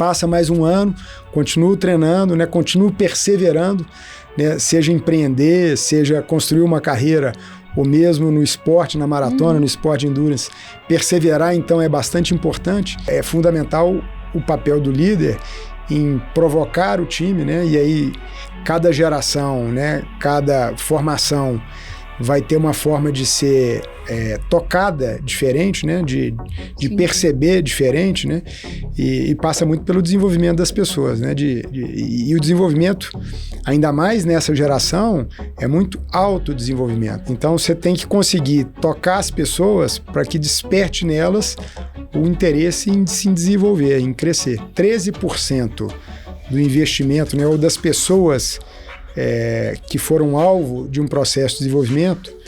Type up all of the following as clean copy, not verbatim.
passa mais um ano, continuo treinando, né? Continuo perseverando, né? Seja empreender, seja construir uma carreira, ou mesmo no esporte, na maratona, no esporte de endurance. Perseverar, então, é bastante importante. É fundamental o papel do líder em provocar o time, né? E aí, cada geração, né? Cada formação vai ter uma forma de ser tocada diferente, né? De perceber diferente, né? E passa muito pelo desenvolvimento das pessoas, né? E o desenvolvimento, ainda mais nessa geração, é muito autodesenvolvimento. Então, você tem que conseguir tocar as pessoas para que desperte nelas o interesse em se desenvolver, em crescer. 13% do investimento, né? Ou das pessoas que foram alvo de um processo de desenvolvimento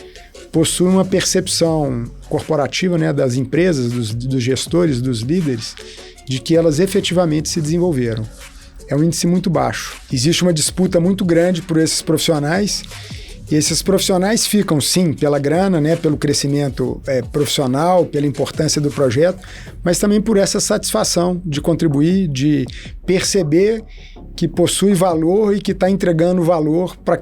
possuem uma percepção corporativa, né, das empresas, dos gestores, dos líderes, de que elas efetivamente se desenvolveram. É um índice muito baixo. Existe uma disputa muito grande por esses profissionais, e esses profissionais ficam, sim, pela grana, né, pelo crescimento profissional, pela importância do projeto, mas também por essa satisfação de contribuir, de perceber que possui valor e que está entregando valor para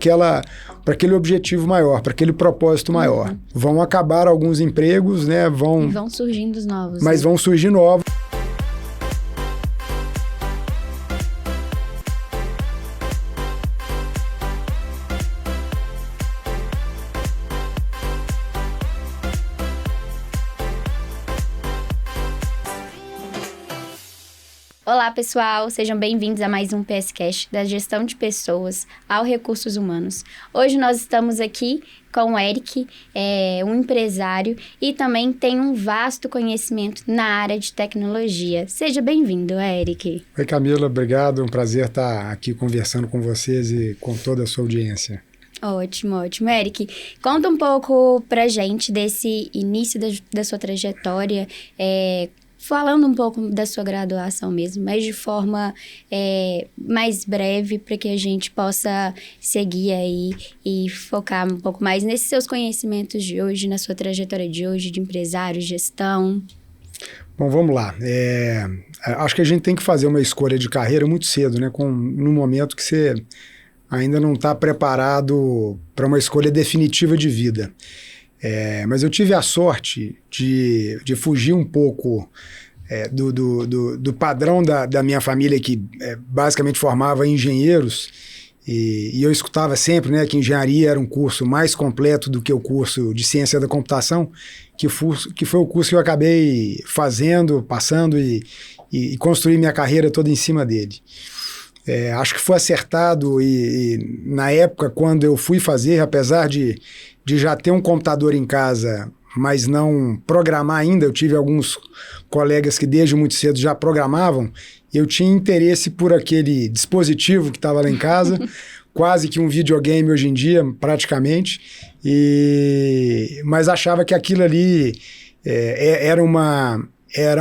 aquele objetivo maior, para aquele propósito maior. Vão acabar alguns empregos, né? E vão surgindo os novos. Mas vão surgir novos. Olá, pessoal! Sejam bem-vindos a mais um PSCast da Gestão de Pessoas ao Recursos Humanos. Hoje nós estamos aqui com o Eric, um empresário e também tem um vasto conhecimento na área de tecnologia. Seja bem-vindo, Eric. Oi, Camila, obrigado. Um prazer estar aqui conversando com vocês e com toda a sua audiência. Ótimo, ótimo. Eric, conta um pouco pra gente desse início da sua trajetória, falando um pouco da sua graduação mesmo, mas de forma mais breve, para que a gente possa seguir aí e focar um pouco mais nesses seus conhecimentos de hoje, na sua trajetória de hoje, de empresário, gestão. Bom, vamos lá. Acho que a gente tem que fazer uma escolha de carreira muito cedo, né? No momento que você ainda não está preparado para uma escolha definitiva de vida. Mas eu tive a sorte de fugir um pouco do padrão da minha família, que basicamente formava engenheiros, e eu escutava sempre, né, que engenharia era um curso mais completo do que o curso de ciência da computação, que foi o curso que eu acabei passando e construí minha carreira toda em cima dele. Acho que foi acertado e na época, quando eu fui fazer, apesar de já ter um computador em casa, mas não programar ainda, eu tive alguns colegas que desde muito cedo já programavam, eu tinha interesse por aquele dispositivo que estava lá em casa, quase que um videogame hoje em dia, praticamente, mas achava que aquilo ali era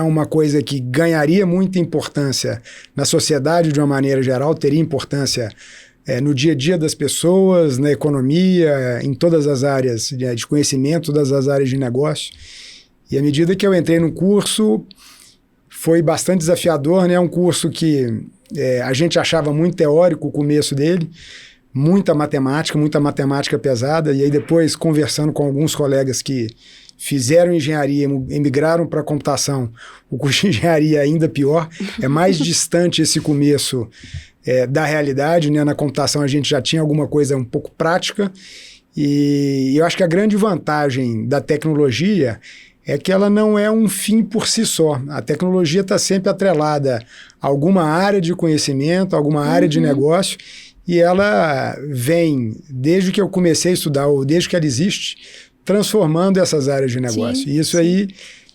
uma coisa que ganharia muita importância na sociedade de uma maneira geral, teria importância no dia a dia das pessoas, na economia, em todas as áreas de conhecimento, todas as áreas de negócio. E à medida que eu entrei no curso, foi bastante desafiador, né? Um curso que a gente achava muito teórico o começo dele, muita matemática pesada, e aí depois, conversando com alguns colegas que fizeram engenharia e migraram para computação, o curso de engenharia é ainda pior, é mais distante esse começo da realidade, né? Na computação a gente já tinha alguma coisa um pouco prática, e eu acho que a grande vantagem da tecnologia é que ela não é um fim por si só. A tecnologia está sempre atrelada a alguma área de conhecimento, alguma área de negócio, e ela vem, desde que eu comecei a estudar, ou desde que ela existe, transformando essas áreas de negócio. Sim, e isso aí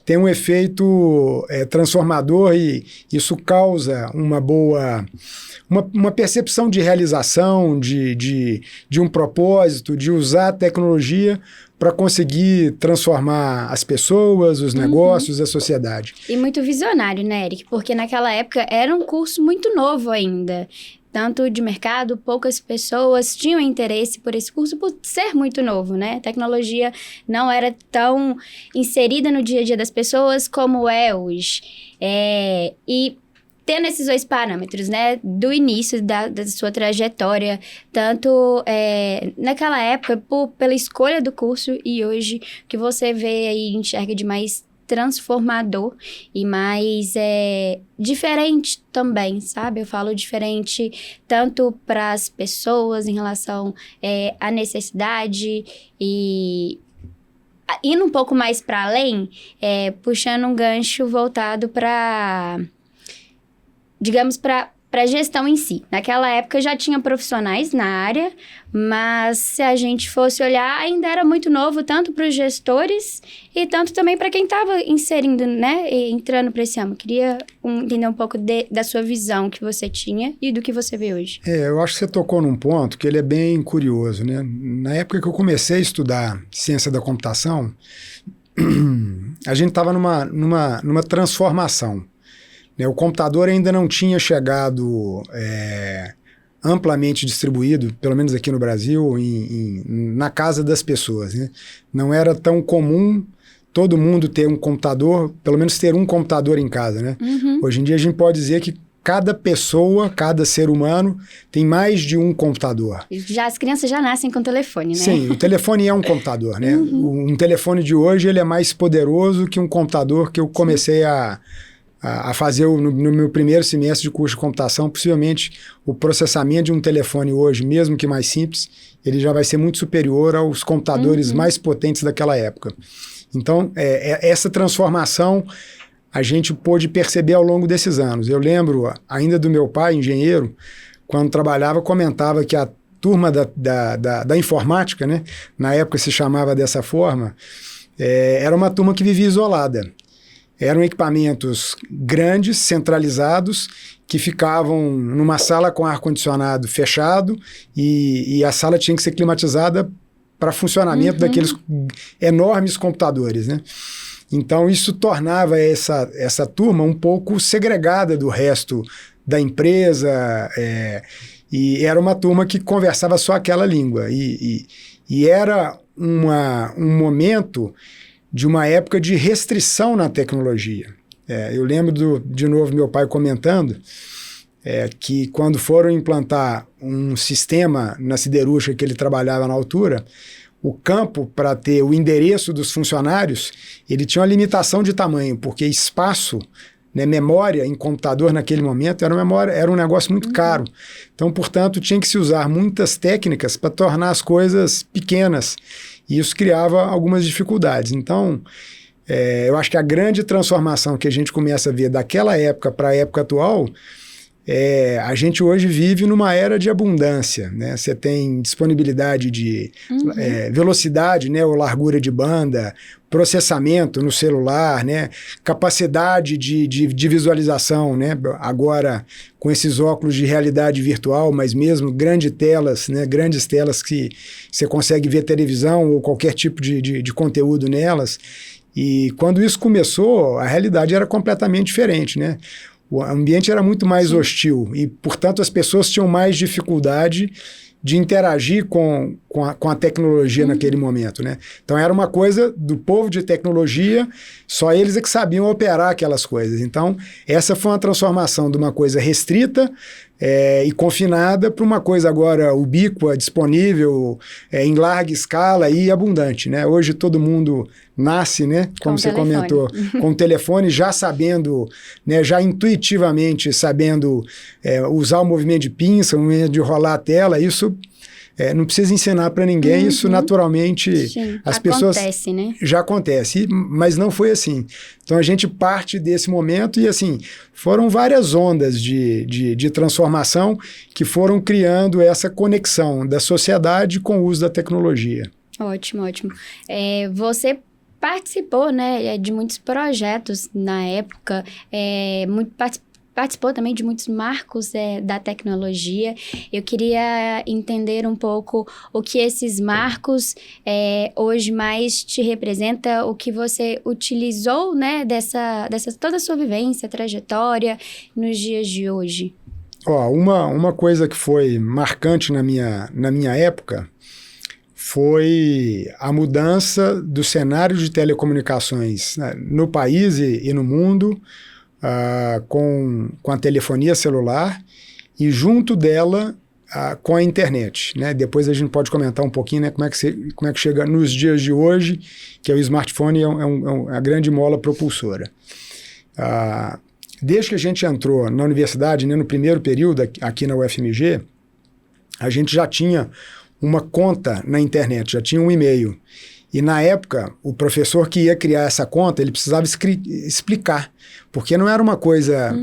tem um efeito transformador, e isso causa uma percepção de realização, de um propósito, de usar a tecnologia para conseguir transformar as pessoas, os negócios, a sociedade. E muito visionário, né, Eric? Porque naquela época era um curso muito novo ainda. Tanto de mercado, poucas pessoas tinham interesse por esse curso por ser muito novo, né? A tecnologia não era tão inserida no dia a dia das pessoas como é hoje. E tendo esses dois parâmetros, né, do início da sua trajetória, tanto naquela época, pela escolha do curso, e hoje, que você vê aí, enxerga de mais transformador e mais diferente também, sabe? Eu falo diferente tanto para as pessoas em relação à necessidade e indo um pouco mais para além, puxando um gancho voltado para, digamos, para a gestão em si. Naquela época já tinha profissionais na área, mas se a gente fosse olhar, ainda era muito novo, tanto para os gestores e tanto também para quem estava inserindo, né, entrando para esse ramo. Queria entender um pouco da sua visão que você tinha e do que você vê hoje. Eu acho que você tocou num ponto que ele é bem curioso, né? Na época que eu comecei a estudar ciência da computação, a gente estava numa transformação. O computador ainda não tinha chegado amplamente distribuído, pelo menos aqui no Brasil, na casa das pessoas, né? Não era tão comum todo mundo ter um computador, pelo menos ter um computador em casa, né? Uhum. Hoje em dia a gente pode dizer que cada pessoa, cada ser humano tem mais de um computador. As crianças já nascem com telefone, né? Sim, o telefone é um computador, né? Uhum. Um telefone de hoje ele é mais poderoso que um computador que eu comecei a fazer no meu primeiro semestre de curso de computação. Possivelmente o processamento de um telefone hoje, mesmo que mais simples, ele já vai ser muito superior aos computadores mais potentes daquela época. Então, essa transformação a gente pôde perceber ao longo desses anos. Eu lembro ainda do meu pai, engenheiro, quando trabalhava, comentava que a turma da informática, né, na época se chamava dessa forma, era uma turma que vivia isolada. Eram equipamentos grandes, centralizados, que ficavam numa sala com ar-condicionado fechado e a sala tinha que ser climatizada para funcionamento daqueles enormes computadores, né? Então, isso tornava essa turma um pouco segregada do resto da empresa, e era uma turma que conversava só aquela língua. E era um momento de uma época de restrição na tecnologia. Eu lembro, de novo, meu pai comentando que quando foram implantar um sistema na siderúrgica que ele trabalhava na altura, o campo para ter o endereço dos funcionários, ele tinha uma limitação de tamanho, porque espaço, né, memória em computador naquele momento era um negócio muito caro. Então, portanto, tinha que se usar muitas técnicas para tornar as coisas pequenas. E isso criava algumas dificuldades. Então, eu acho que a grande transformação que a gente começa a ver daquela época para a época atual, a gente hoje vive numa era de abundância, né? Você tem disponibilidade de velocidade, né, ou largura de banda, processamento no celular, né, capacidade de visualização, né, agora com esses óculos de realidade virtual, mas mesmo grandes telas que você consegue ver televisão ou qualquer tipo de conteúdo nelas. E quando isso começou, a realidade era completamente diferente, né? O ambiente era muito mais hostil e, portanto, as pessoas tinham mais dificuldade de interagir com a tecnologia naquele momento, né? Então, era uma coisa do povo de tecnologia, só eles é que sabiam operar aquelas coisas. Então, essa foi uma transformação de uma coisa restrita e confinada para uma coisa agora ubíqua, disponível, em larga escala e abundante, né? Hoje todo mundo nasce, né, como você comentou, com o telefone, já sabendo, né, já intuitivamente sabendo usar o movimento de pinça, o movimento de rolar a tela. Isso não precisa ensinar para ninguém, isso naturalmente as pessoas... Acontece, né? Já acontece, mas não foi assim. Então a gente parte desse momento e assim, foram várias ondas de transformação que foram criando essa conexão da sociedade com o uso da tecnologia. Ótimo, ótimo. Você participou, né, de muitos projetos na época, participou também de muitos marcos da tecnologia. Eu queria entender um pouco o que esses marcos hoje mais te representa, o que você utilizou, né, dessa toda a sua vivência, trajetória nos dias de hoje. Uma coisa que foi marcante na minha época foi a mudança do cenário de telecomunicações, né, no país e no mundo, com a telefonia celular e junto dela com a internet, né? Depois a gente pode comentar um pouquinho, né, como é que chega nos dias de hoje, que o smartphone é a grande mola propulsora. Desde que a gente entrou na universidade, né, no primeiro período aqui na UFMG, a gente já tinha uma conta na internet, já tinha um e-mail. E na época, o professor que ia criar essa conta, ele precisava explicar, porque não era uma coisa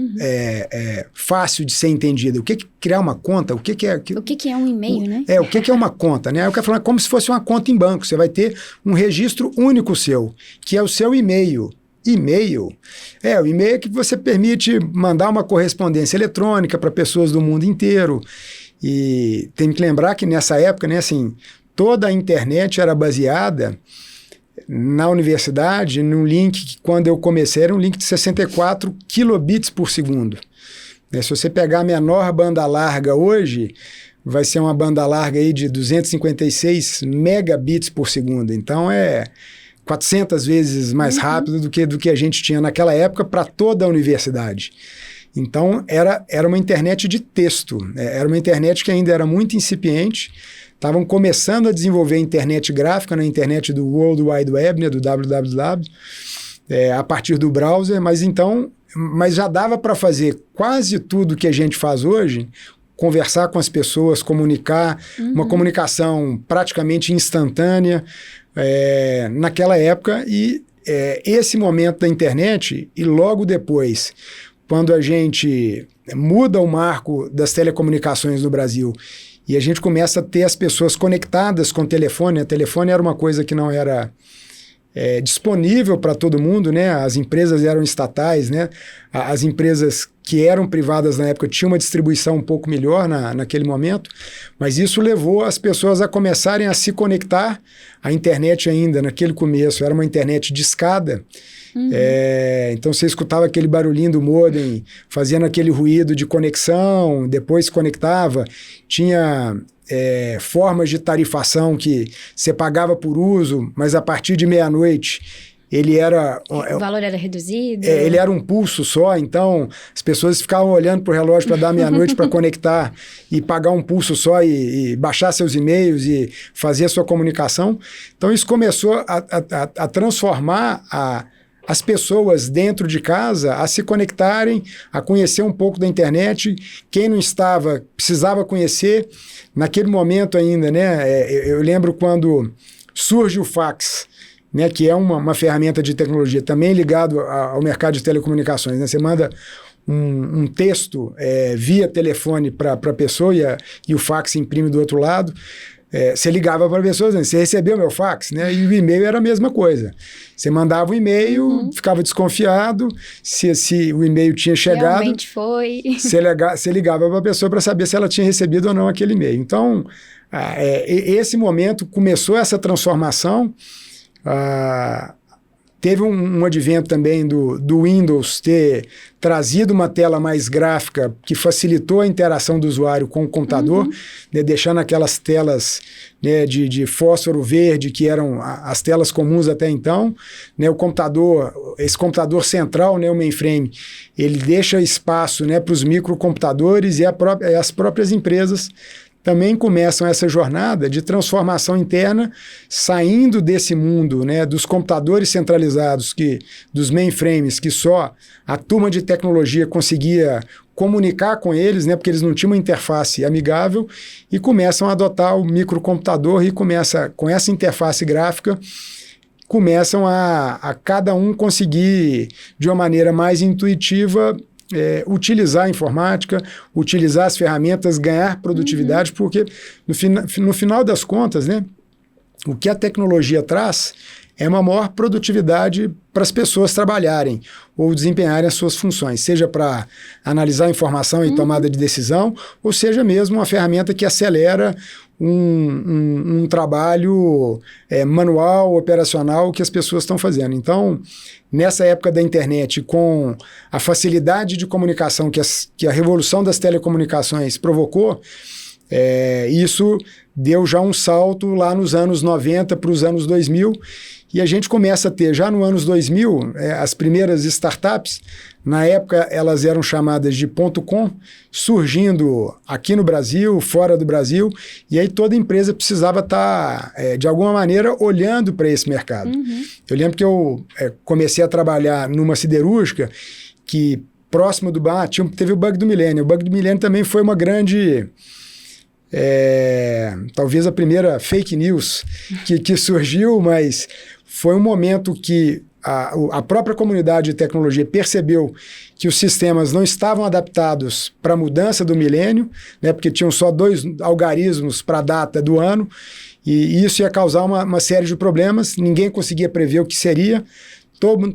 fácil de ser entendida. O que é criar uma conta? O que é... O que é um e-mail, né? O que é uma conta, né? Aí o cara falando como se fosse uma conta em banco. Você vai ter um registro único seu, que é o seu e-mail. E-mail? O e-mail é que você permite mandar uma correspondência eletrônica para pessoas do mundo inteiro. E tem que lembrar que nessa época, né, assim, toda a internet era baseada na universidade num link que, quando eu comecei, era um link de 64 kilobits por segundo. Se você pegar a menor banda larga hoje, vai ser uma banda larga aí de 256 megabits por segundo. Então, é 400 vezes mais rápido do que a gente tinha naquela época para toda a universidade. Então, era uma internet de texto. Era uma internet que ainda era muito incipiente. Estavam começando a desenvolver a internet gráfica, na internet do World Wide Web, né, do www, a partir do browser, mas já dava para fazer quase tudo que a gente faz hoje, conversar com as pessoas, comunicar, uma comunicação praticamente instantânea naquela época. E esse momento da internet, e logo depois, quando a gente muda o marco das telecomunicações no Brasil e a gente começa a ter as pessoas conectadas com o telefone. O telefone era uma coisa que não era disponível para todo mundo, né? As empresas eram estatais, né? As empresas que eram privadas na época tinham uma distribuição um pouco melhor naquele momento, mas isso levou as pessoas a começarem a se conectar. A internet ainda, naquele começo, era uma internet discada. Então você escutava aquele barulhinho do modem fazendo aquele ruído de conexão, depois se conectava, tinha formas de tarifação que você pagava por uso, mas a partir de meia-noite o valor era reduzido? Ele era um pulso só, então as pessoas ficavam olhando para o relógio para dar meia-noite para conectar e pagar um pulso só e baixar seus e-mails e fazer a sua comunicação. Então isso começou a transformar as pessoas dentro de casa a se conectarem, a conhecer um pouco da internet. Quem não estava, precisava conhecer. Naquele momento ainda, né, eu lembro quando surge o fax, né, que é uma ferramenta de tecnologia também ligado ao mercado de telecomunicações. Né? Você manda um texto via telefone para a pessoa e o fax imprime do outro lado. Você ligava para a pessoa dizendo, você recebeu meu fax? Né? E o e-mail era a mesma coisa. Você mandava um e-mail, ficava desconfiado se o e-mail tinha chegado. Realmente foi. Você ligava para a pessoa para saber se ela tinha recebido ou não aquele e-mail. Então, esse momento começou essa transformação. Teve um advento também do Windows ter trazido uma tela mais gráfica que facilitou a interação do usuário com o computador, né, deixando aquelas telas, né, de fósforo verde, que eram as telas comuns até então. Né, esse computador central, né, o mainframe, ele deixa espaço, né, para os microcomputadores e as próprias empresas também começam essa jornada de transformação interna, saindo desse mundo, né, dos computadores centralizados, dos mainframes, que só a turma de tecnologia conseguia comunicar com eles, né, porque eles não tinham uma interface amigável, e começam a adotar o microcomputador e começa com essa interface gráfica, começam a cada um conseguir, de uma maneira mais intuitiva, utilizar a informática, utilizar as ferramentas, ganhar produtividade, porque no final das contas, né, o que a tecnologia traz é uma maior produtividade para as pessoas trabalharem ou desempenharem as suas funções, seja para analisar informação e tomada de decisão, ou seja mesmo uma ferramenta que acelera um trabalho manual, operacional que as pessoas estão fazendo. Então, nessa época da internet, com a facilidade de comunicação que a revolução das telecomunicações provocou, isso deu já um salto lá nos anos 90 para os anos 2000, E a gente começa a ter, já no anos 2000, as primeiras startups, na época elas eram chamadas de .com, surgindo aqui no Brasil, fora do Brasil, e aí toda empresa precisava estar, de alguma maneira, olhando para esse mercado. Uhum. Eu lembro que eu comecei a trabalhar numa siderúrgica que, próximo do bar, teve o Bug do Milênio. O Bug do Milênio também foi uma grande... talvez a primeira fake news que surgiu, mas foi um momento que a própria comunidade de tecnologia percebeu que os sistemas não estavam adaptados para a mudança do milênio, né, porque tinham só 2 algarismos para a data do ano, e isso ia causar uma série de problemas, ninguém conseguia prever o que seria.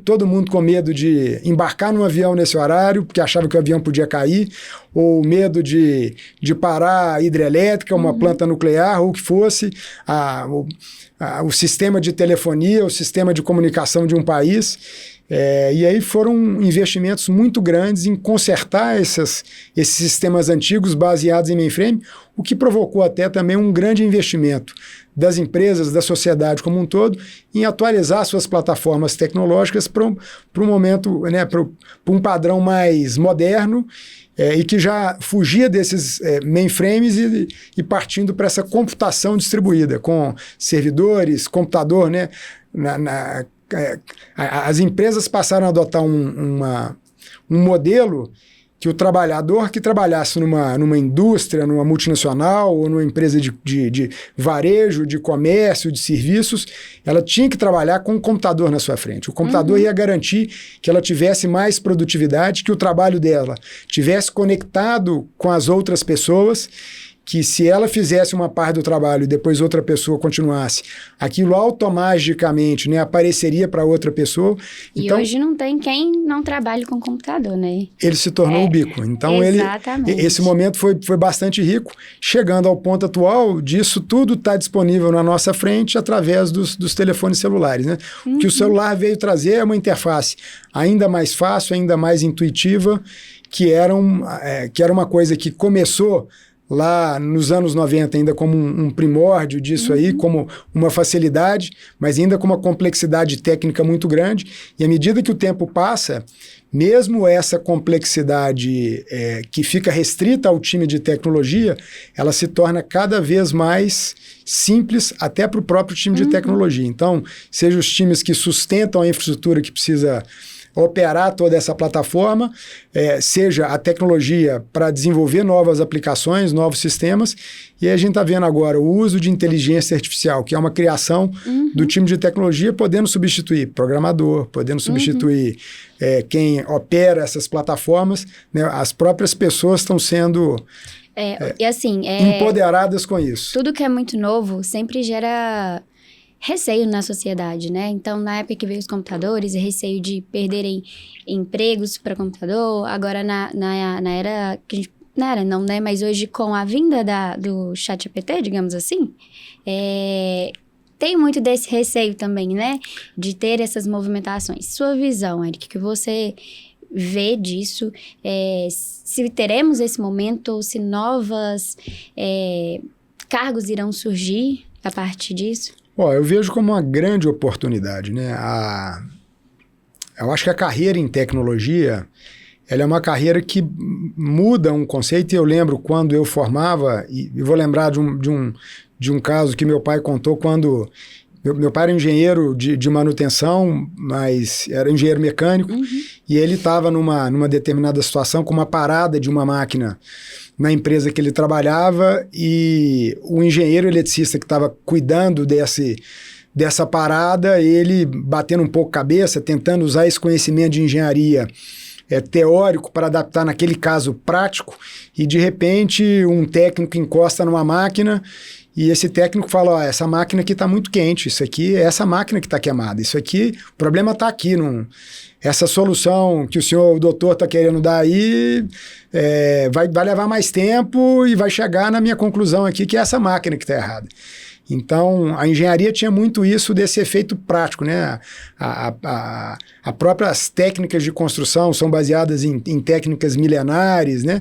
Todo mundo com medo de embarcar num avião nesse horário, porque achava que o avião podia cair, ou medo de parar a hidrelétrica, uma planta nuclear, ou o que fosse, o sistema de telefonia, o sistema de comunicação de um país. E aí foram investimentos muito grandes em consertar esses sistemas antigos baseados em mainframe, o que provocou até também um grande investimento das empresas, da sociedade como um todo, em atualizar suas plataformas tecnológicas para um momento, né, para um padrão mais moderno, e que já fugia desses mainframes e partindo para essa computação distribuída, com servidores, computador, né? As empresas passaram a adotar um modelo que o trabalhador que trabalhasse numa indústria, numa multinacional ou numa empresa de varejo, de comércio, de serviços, ela tinha que trabalhar com um computador na sua frente. O computador ia garantir que ela tivesse mais produtividade, que o trabalho dela tivesse conectado com as outras pessoas, que se ela fizesse uma parte do trabalho e depois outra pessoa continuasse, aquilo automaticamente, né, apareceria para outra pessoa. E então, hoje não tem quem não trabalhe com computador, né? Ele se tornou ubíquo. Então, esse momento foi bastante rico, chegando ao ponto atual disso tudo está disponível na nossa frente através dos telefones celulares, né? O que o celular veio trazer é uma interface ainda mais fácil, ainda mais intuitiva, que era uma coisa que começou lá nos anos 90 ainda como um primórdio disso aí, como uma facilidade, mas ainda com uma complexidade técnica muito grande. E à medida que o tempo passa, mesmo essa complexidade que fica restrita ao time de tecnologia, ela se torna cada vez mais simples até para o próprio time de tecnologia. Então, seja os times que sustentam a infraestrutura que precisa operar toda essa plataforma, seja a tecnologia para desenvolver novas aplicações, novos sistemas, e a gente está vendo agora o uso de inteligência artificial, que é uma criação do time de tecnologia, podendo substituir programador, podendo substituir quem opera essas plataformas, né? As próprias pessoas estão sendo e assim, empoderadas com isso. Tudo que é muito novo sempre gera receio na sociedade, né? Então, na época que veio os computadores, receio de perderem empregos para computador. Agora, na era que a gente... Não era não, né? Mas hoje, com a vinda do ChatGPT, digamos assim, tem muito desse receio também, né? De ter essas movimentações. Sua visão, Eric, que você vê disso, se teremos esse momento ou se novos cargos irão surgir a partir disso? Eu vejo como uma grande oportunidade, né? Eu acho que a carreira em tecnologia, ela é uma carreira que muda um conceito. E eu lembro quando eu formava, e vou lembrar de um caso que meu pai contou quando... Meu pai era engenheiro de manutenção, mas era engenheiro mecânico, e ele estava numa determinada situação com uma parada de uma máquina na empresa que ele trabalhava, e o engenheiro eletricista que estava cuidando dessa parada, ele batendo um pouco cabeça, tentando usar esse conhecimento de engenharia teórico para adaptar naquele caso prático, e de repente um técnico encosta numa máquina e esse técnico fala, essa máquina aqui está muito quente, isso aqui é essa máquina que está queimada, isso aqui, o problema está aqui, essa solução que o doutor está querendo dar aí vai levar mais tempo e vai chegar na minha conclusão aqui que é essa máquina que está errada. Então, a engenharia tinha muito isso desse efeito prático, né? A próprias técnicas de construção são baseadas em técnicas milenares, né?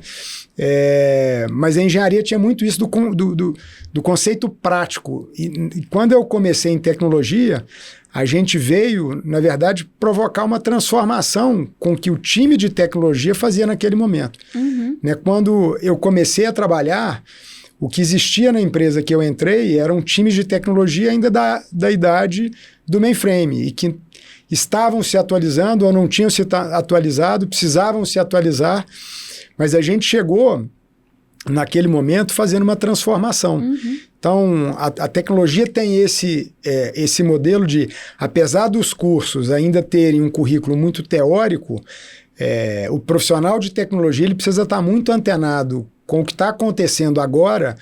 Mas a engenharia tinha muito isso do conceito prático. E quando eu comecei em tecnologia, a gente veio, na verdade, provocar uma transformação com que o time de tecnologia fazia naquele momento. Uhum. Né? Quando eu comecei a trabalhar, o que existia na empresa que eu entrei eram times de tecnologia ainda da idade do mainframe, e que estavam se atualizando ou não tinham se atualizado, precisavam se atualizar, mas a gente chegou, naquele momento, fazendo uma transformação. Uhum. Então, a tecnologia tem esse modelo de, apesar dos cursos ainda terem um currículo muito teórico, o profissional de tecnologia ele precisa estar muito antenado com o que está acontecendo agora,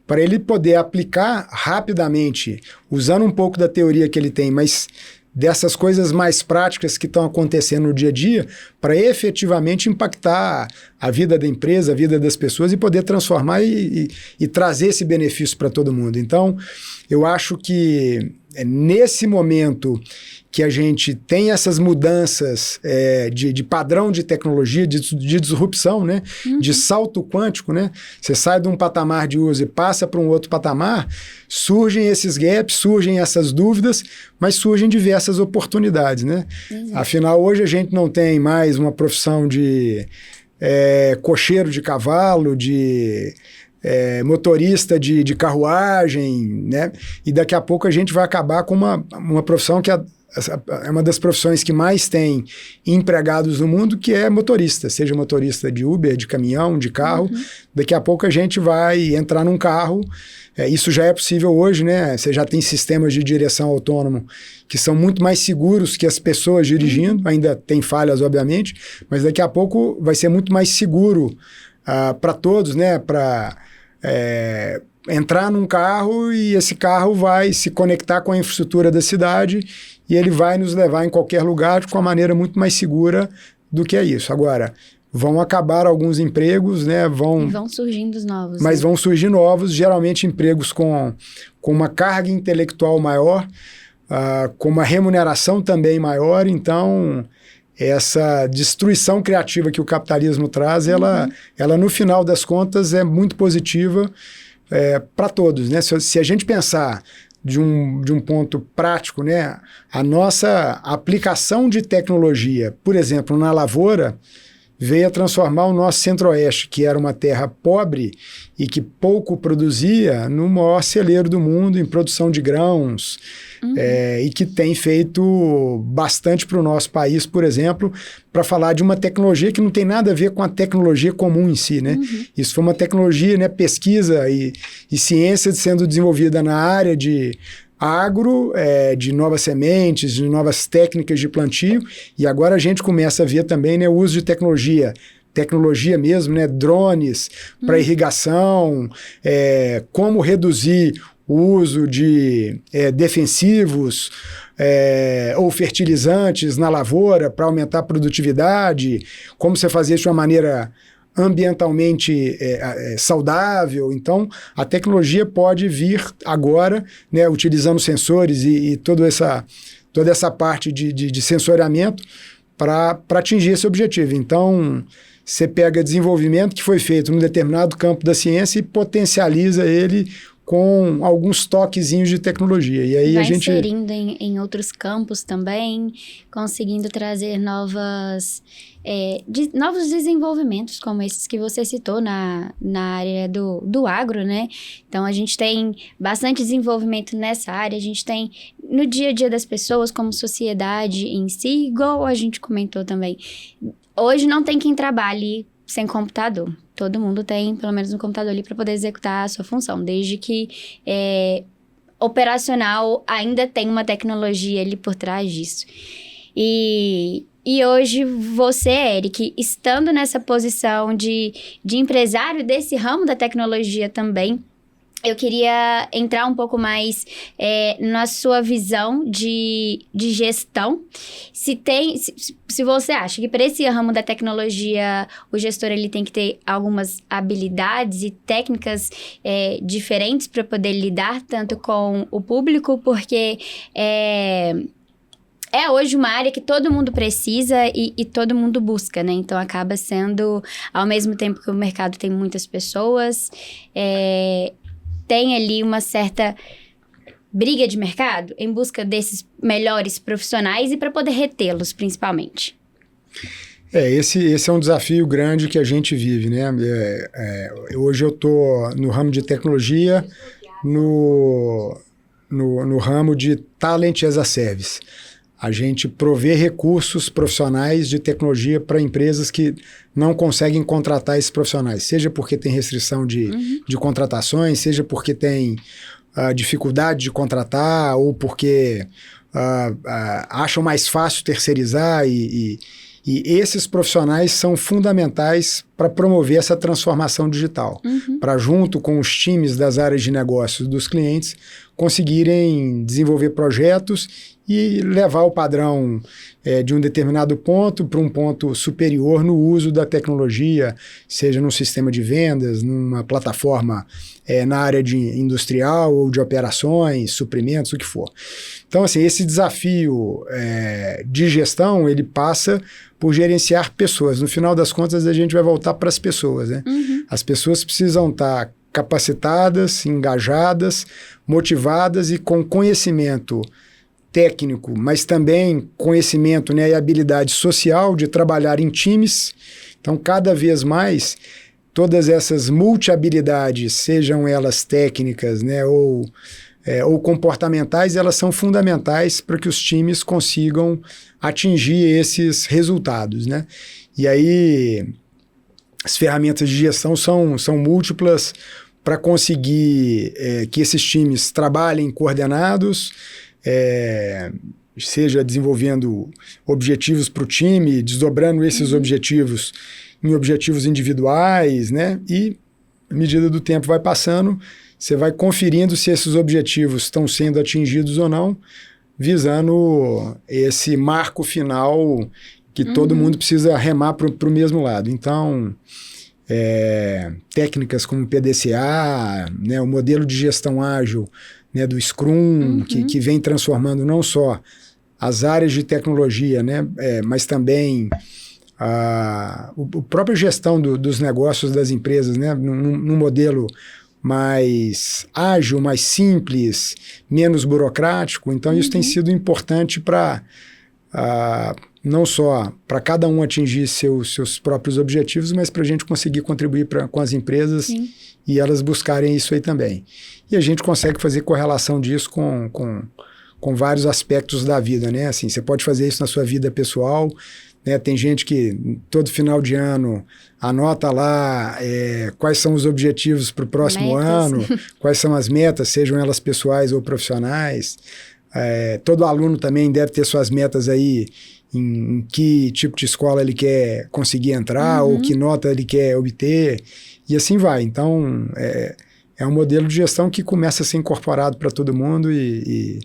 para ele poder aplicar rapidamente, usando um pouco da teoria que ele tem, mas dessas coisas mais práticas que estão acontecendo no dia a dia, para efetivamente impactar a vida da empresa, a vida das pessoas, e poder transformar e trazer esse benefício para todo mundo. Então, eu acho que nesse momento que a gente tem essas mudanças de padrão de tecnologia, de disrupção, né? Uhum. De salto quântico, né? Você sai de um patamar de uso e passa para um outro patamar, surgem esses gaps, surgem essas dúvidas, mas surgem diversas oportunidades, né? Uhum. Afinal, hoje a gente não tem mais uma profissão de cocheiro de cavalo, de motorista de carruagem, né? E daqui a pouco a gente vai acabar com uma profissão que é uma das profissões que mais tem empregados no mundo, que é motorista, seja motorista de Uber, de caminhão, de carro. Uhum. Daqui a pouco a gente vai entrar num carro, isso já é possível hoje, né? Você já tem sistemas de direção autônomo que são muito mais seguros que as pessoas dirigindo, ainda tem falhas, obviamente, mas daqui a pouco vai ser muito mais seguro para todos, né? Para entrar num carro e esse carro vai se conectar com a infraestrutura da cidade e ele vai nos levar em qualquer lugar com uma maneira muito mais segura do que é isso. Agora, vão acabar alguns empregos, né? E vão surgindo os novos. Mas vão surgir novos, geralmente empregos com uma carga intelectual maior, com uma remuneração também maior. Então, essa destruição criativa que o capitalismo traz, ela no final das contas é muito positiva para todos, né? Se a gente pensar de um ponto prático, né? A nossa aplicação de tecnologia, por exemplo, na lavoura, veio a transformar o nosso centro-oeste, que era uma terra pobre e que pouco produzia, no maior celeiro do mundo em produção de grãos, e que tem feito bastante para o nosso país, por exemplo, para falar de uma tecnologia que não tem nada a ver com a tecnologia comum em si, né? Isso foi uma tecnologia, né, pesquisa e ciência sendo desenvolvida na área de agro, de novas sementes, de novas técnicas de plantio, e agora a gente começa a ver também, né, o uso de tecnologia mesmo, né, drones para irrigação, como reduzir o uso de defensivos ou fertilizantes na lavoura para aumentar a produtividade, como você fazer isso de uma maneira ambientalmente saudável. Então, a tecnologia pode vir agora, né, utilizando sensores e toda essa parte de sensoriamento para atingir esse objetivo. Então, você pega desenvolvimento que foi feito num determinado campo da ciência e potencializa ele com alguns toquezinhos de tecnologia. E aí vai a gente inserindo em outros campos também, conseguindo trazer novos desenvolvimentos, como esses que você citou na área do agro, né? Então, a gente tem bastante desenvolvimento nessa área, a gente tem no dia a dia das pessoas, como sociedade em si, igual a gente comentou também. Hoje não tem quem trabalhe sem computador. Todo mundo tem, pelo menos, um computador ali para poder executar a sua função. Desde que operacional, ainda tem uma tecnologia ali por trás disso. E hoje, você, Eric, estando nessa posição de empresário desse ramo da tecnologia também, eu queria entrar um pouco mais na sua visão de gestão. Se você acha que para esse ramo da tecnologia, o gestor ele tem que ter algumas habilidades e técnicas diferentes para poder lidar tanto com o público, porque hoje uma área que todo mundo precisa e todo mundo busca, né? Então, acaba sendo, ao mesmo tempo que o mercado tem muitas pessoas, tem ali uma certa briga de mercado em busca desses melhores profissionais e para poder retê-los, principalmente. Esse é um desafio grande que a gente vive, né? Hoje eu estou no ramo de tecnologia, no ramo de Talent as a Service. A gente provê recursos profissionais de tecnologia para empresas que não conseguem contratar esses profissionais, seja porque tem restrição de contratações, seja porque tem dificuldade de contratar ou porque acham mais fácil terceirizar e esses profissionais são fundamentais para promover essa transformação digital, para junto com os times das áreas de negócios dos clientes conseguirem desenvolver projetos e levar o padrão de um determinado ponto para um ponto superior no uso da tecnologia, seja num sistema de vendas, numa plataforma na área de industrial ou de operações, suprimentos, o que for. Então, assim, esse desafio de gestão, ele passa por gerenciar pessoas. No final das contas, a gente vai voltar para as pessoas, né? As pessoas precisam estar capacitadas, engajadas, motivadas e com conhecimento técnico, mas também conhecimento, né, e habilidade social de trabalhar em times. Então, cada vez mais, todas essas multi-habilidades, sejam elas técnicas, né, ou comportamentais, elas são fundamentais para que os times consigam atingir esses resultados, né? E aí, as ferramentas de gestão são múltiplas para conseguir que esses times trabalhem coordenados, seja desenvolvendo objetivos para o time, desdobrando esses objetivos em objetivos individuais, né? E, à medida do tempo vai passando, você vai conferindo se esses objetivos estão sendo atingidos ou não, visando esse marco final que todo mundo precisa remar para o mesmo lado. Então, técnicas como PDCA, né, o modelo de gestão ágil, né, do Scrum, que vem transformando não só as áreas de tecnologia, né, mas também a própria gestão dos negócios das empresas, né, num modelo mais ágil, mais simples, menos burocrático. Então, isso tem sido importante para não só para cada um atingir seus próprios objetivos, mas para a gente conseguir contribuir com as empresas e elas buscarem isso aí também. E a gente consegue fazer correlação disso com vários aspectos da vida, né? Assim, você pode fazer isso na sua vida pessoal, né? Tem gente que todo final de ano anota lá quais são os objetivos para o próximo ano, quais são as metas, sejam elas pessoais ou profissionais. Todo aluno também deve ter suas metas aí, em que tipo de escola ele quer conseguir entrar ou que nota ele quer obter, e assim vai. Então, é um modelo de gestão que começa a ser incorporado para todo mundo e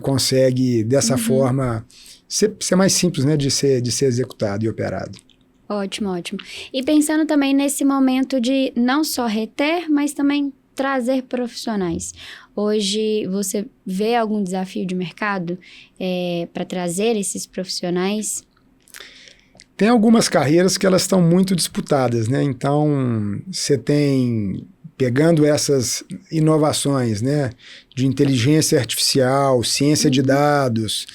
consegue, dessa forma, ser mais simples, né, de ser executado e operado. Ótimo, ótimo. E pensando também nesse momento de não só reter, mas também trazer profissionais. Hoje, você vê algum desafio de mercado para trazer esses profissionais? Tem algumas carreiras que elas estão muito disputadas, né? Então, você tem, pegando essas inovações, né, de inteligência artificial, ciência de dados,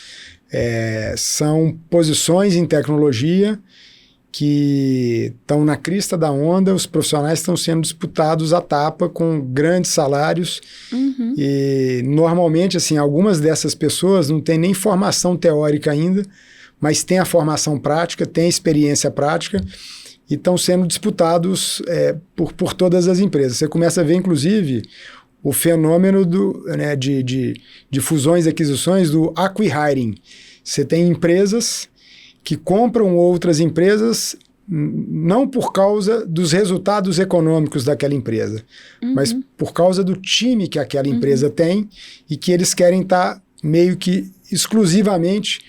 são posições em tecnologia que estão na crista da onda, os profissionais estão sendo disputados à tapa com grandes salários e normalmente, assim, algumas dessas pessoas não têm nem formação teórica ainda, mas têm a formação prática, têm a experiência prática e estão sendo disputados por todas as empresas. Você começa a ver, inclusive, o fenômeno de fusões e aquisições do acqui-hiring. Você tem empresas que compram outras empresas não por causa dos resultados econômicos daquela empresa, mas por causa do time que aquela empresa tem e que eles querem estar meio que exclusivamente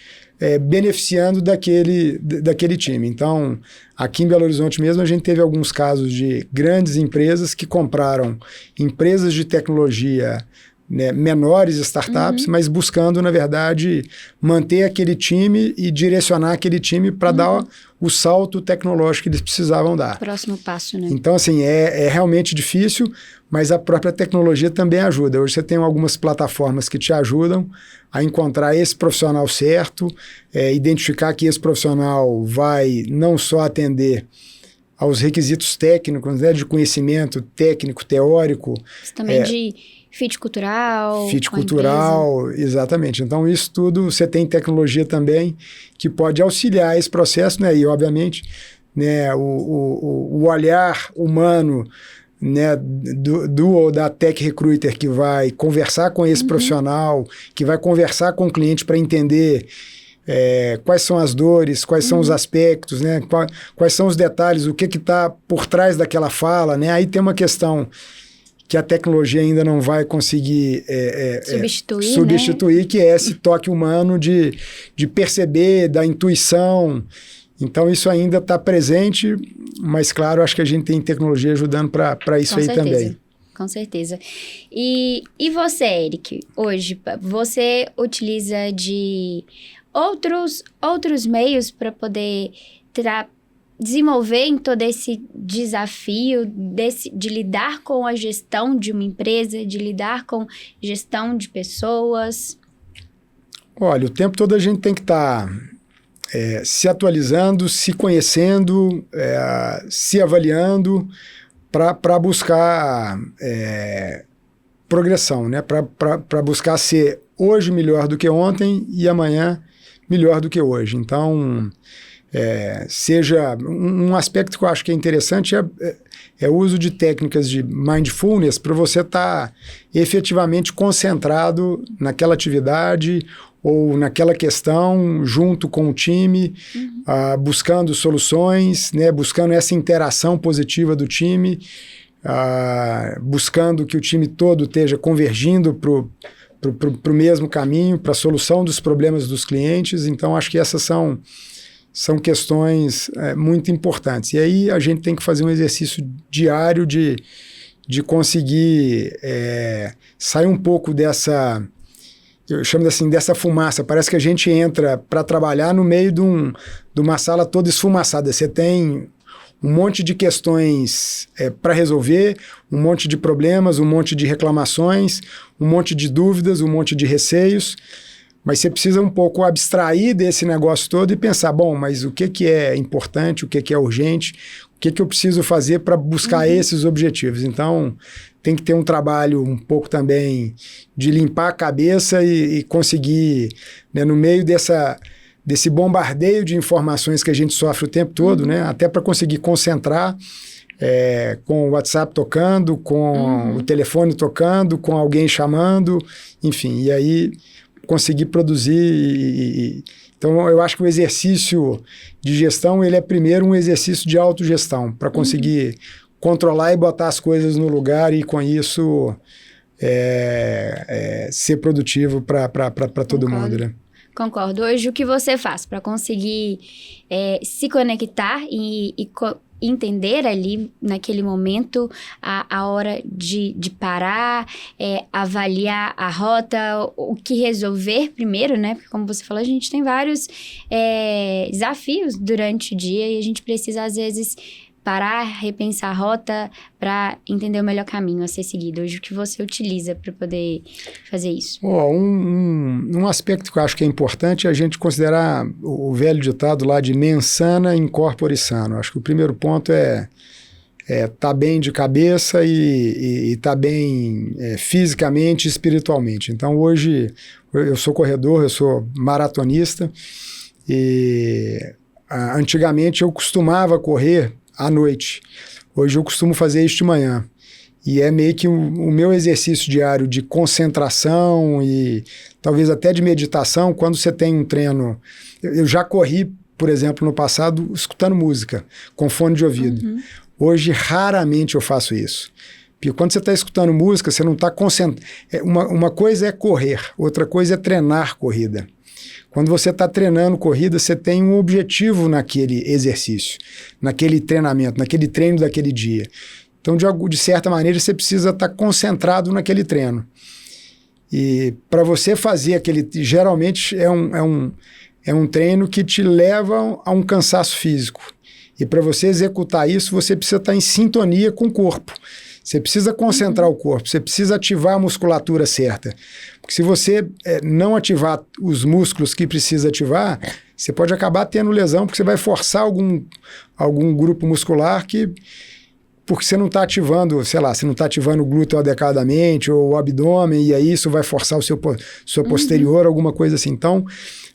beneficiando daquele time. Então, aqui em Belo Horizonte mesmo, a gente teve alguns casos de grandes empresas que compraram empresas de tecnologia, né, menores startups, mas buscando, na verdade, manter aquele time e direcionar aquele time para dar o salto tecnológico que eles precisavam dar. Próximo passo, né? Então, assim, é realmente difícil, mas a própria tecnologia também ajuda. Hoje você tem algumas plataformas que te ajudam a encontrar esse profissional certo, identificar que esse profissional vai não só atender aos requisitos técnicos, né, de conhecimento técnico, teórico. Mas também de fit cultural. Fit cultural, exatamente. Então, isso tudo, você tem tecnologia também que pode auxiliar esse processo, né? E, obviamente, né, o olhar humano, né, ou da Tech Recruiter que vai conversar com esse profissional, que vai conversar com o cliente para entender quais são as dores, quais são os aspectos, né, quais são os detalhes, o que está por trás daquela fala, né? Aí tem uma questão que a tecnologia ainda não vai conseguir substituir, né? Que é esse toque humano de perceber, da intuição. Então, isso ainda está presente, mas, claro, acho que a gente tem tecnologia ajudando para isso aí também. Com certeza. E você, Eric, hoje, você utiliza de outros meios para poder desenvolver em todo esse desafio de lidar com a gestão de uma empresa, de lidar com gestão de pessoas? Olha, o tempo todo a gente tem que estar se atualizando, se conhecendo, se avaliando para buscar progressão, né? Para buscar ser hoje melhor do que ontem e amanhã melhor do que hoje. Então, seja um aspecto que eu acho que é interessante é o uso de técnicas de mindfulness para você estar efetivamente concentrado naquela atividade ou naquela questão junto com o time, buscando soluções, né, buscando essa interação positiva do time, buscando que o time todo esteja convergindo para o mesmo caminho, para a solução dos problemas dos clientes. Então, acho que essas são questões muito importantes. E aí a gente tem que fazer um exercício diário de conseguir sair um pouco dessa, eu chamo assim, dessa fumaça. Parece que a gente entra para trabalhar no meio de uma sala toda esfumaçada. Você tem um monte de questões para resolver, um monte de problemas, um monte de reclamações, um monte de dúvidas, um monte de receios. Mas você precisa um pouco abstrair desse negócio todo e pensar, bom, mas o que é importante, o que é urgente, o que eu preciso fazer para buscar esses objetivos. Então, tem que ter um trabalho um pouco também de limpar a cabeça e conseguir, né, no meio desse bombardeio de informações que a gente sofre o tempo todo, né, até para conseguir concentrar com o WhatsApp tocando, com o telefone tocando, com alguém chamando, enfim, e aí conseguir produzir. Então, eu acho que o exercício de gestão, ele é primeiro um exercício de autogestão, para conseguir controlar e botar as coisas no lugar e, com isso, ser produtivo para todo mundo, né? Concordo. Hoje, o que você faz para conseguir se conectar e entender ali, naquele momento, a hora de parar, avaliar a rota, o que resolver primeiro, né? Porque, como você falou, a gente tem vários desafios durante o dia e a gente precisa, às vezes, parar, repensar a rota para entender o melhor caminho a ser seguido. Hoje, o que você utiliza para poder fazer isso? Um aspecto que eu acho que é importante é a gente considerar o velho ditado lá de mens sana in corpore sano. Acho que o primeiro ponto é tá bem de cabeça e tá bem fisicamente e espiritualmente. Então, hoje, eu sou corredor, eu sou maratonista e antigamente eu costumava correr à noite. Hoje eu costumo fazer isso de manhã. E é meio que o meu exercício diário de concentração e talvez até de meditação. Quando você tem um treino... Eu já corri por exemplo, no passado, escutando música, com fone de ouvido. Hoje, raramente eu faço isso. Porque quando você está escutando música, você não está concentrado. Uma coisa é correr, outra coisa é treinar corrida. Quando você está treinando corrida, você tem um objetivo naquele exercício, naquele treinamento, naquele treino daquele dia. Então, de certa maneira, você precisa estar concentrado naquele treino. E para você fazer aquele... Geralmente é um treino que te leva a um cansaço físico. E para você executar isso, você precisa estar em sintonia com o corpo. Você precisa concentrar o corpo, você precisa ativar a musculatura certa. Porque se você não ativar os músculos que precisa ativar, você pode acabar tendo lesão, porque você vai forçar algum grupo muscular porque você não está ativando, sei lá, você não está ativando o glúteo adequadamente, ou o abdômen, e aí isso vai forçar sua posterior, alguma coisa assim. Então,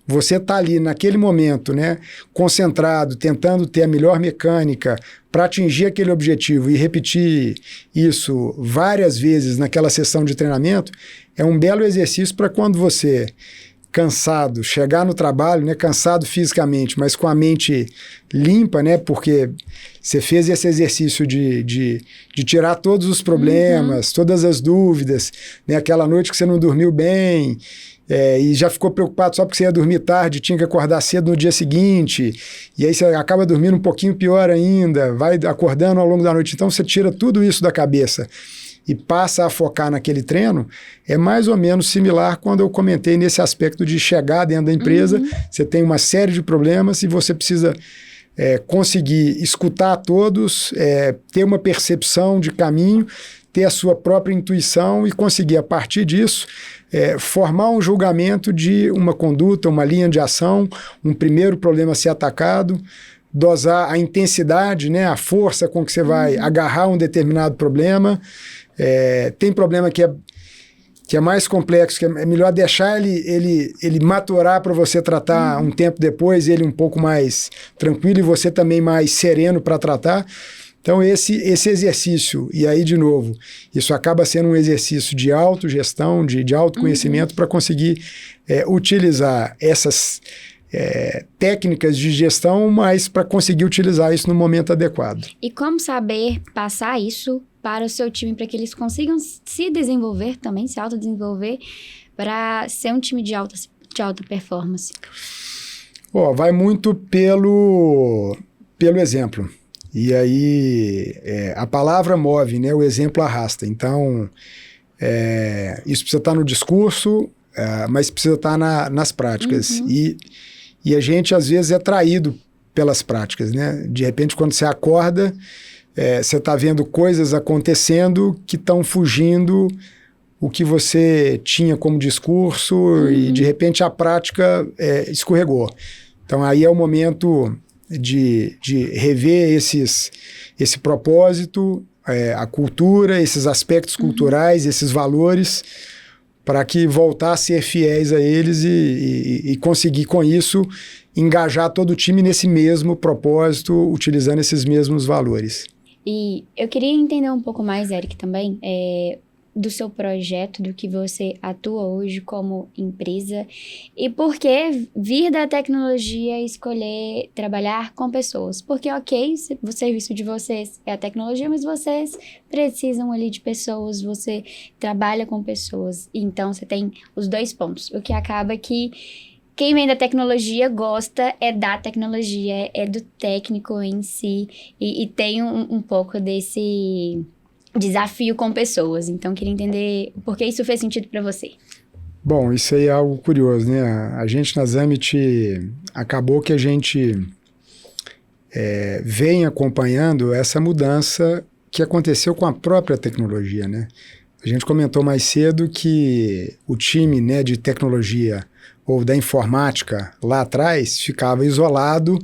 você está ali naquele momento, né, concentrado, tentando ter a melhor mecânica para atingir aquele objetivo e repetir isso várias vezes naquela sessão de treinamento, é um belo exercício para quando você, cansado, chegar no trabalho, né, cansado fisicamente, mas com a mente limpa, né, porque você fez esse exercício de tirar todos os problemas, todas as dúvidas, né, aquela noite que você não dormiu bem, e já ficou preocupado só porque você ia dormir tarde, tinha que acordar cedo no dia seguinte, e aí você acaba dormindo um pouquinho pior ainda, vai acordando ao longo da noite. Então você tira tudo isso da cabeça e passa a focar naquele treino, é mais ou menos similar quando eu comentei nesse aspecto de chegar dentro da empresa, você tem uma série de problemas e você precisa conseguir escutar a todos, ter uma percepção de caminho, ter a sua própria intuição e conseguir, a partir disso, formar um julgamento de uma conduta, uma linha de ação, um primeiro problema a ser atacado, dosar a intensidade, né, a força com que você vai agarrar um determinado problema. Tem problema que é mais complexo, que é melhor deixar ele maturar para você tratar um tempo depois, ele um pouco mais tranquilo e você também mais sereno para tratar. Então, esse exercício, e aí, de novo, isso acaba sendo um exercício de autogestão, de autoconhecimento, para conseguir utilizar essas técnicas de gestão, mas para conseguir utilizar isso no momento adequado. E como saber passar isso para o seu time, para que eles consigam se desenvolver também, se autodesenvolver, para ser um time de alta performance? Vai muito pelo exemplo. E aí, a palavra move, né? O exemplo arrasta. Então, isso precisa estar no discurso, mas precisa estar nas práticas. E a gente, às vezes, é traído pelas práticas, né? De repente, quando você acorda, você está vendo coisas acontecendo que estão fugindo o que você tinha como discurso e, de repente, a prática escorregou. Então, aí é o momento de rever esse propósito, a cultura, esses aspectos culturais, esses valores, para que voltar a ser fiéis a eles e conseguir, com isso, engajar todo o time nesse mesmo propósito, utilizando esses mesmos valores. E eu queria entender um pouco mais, Eric, também, do seu projeto, do que você atua hoje como empresa e por que vir da tecnologia e escolher trabalhar com pessoas. Porque, ok, o serviço de vocês é a tecnologia, mas vocês precisam ali de pessoas, você trabalha com pessoas. Então, você tem os dois pontos, o que acaba que quem vem da tecnologia gosta da tecnologia, do técnico em si e tem um pouco desse desafio com pessoas. Então, queria entender por que isso fez sentido para você. Bom, isso aí é algo curioso, né? A gente na Zamit, acabou que a gente vem acompanhando essa mudança que aconteceu com a própria tecnologia, né? A gente comentou mais cedo que o time, né, de tecnologia ou da informática lá atrás ficava isolado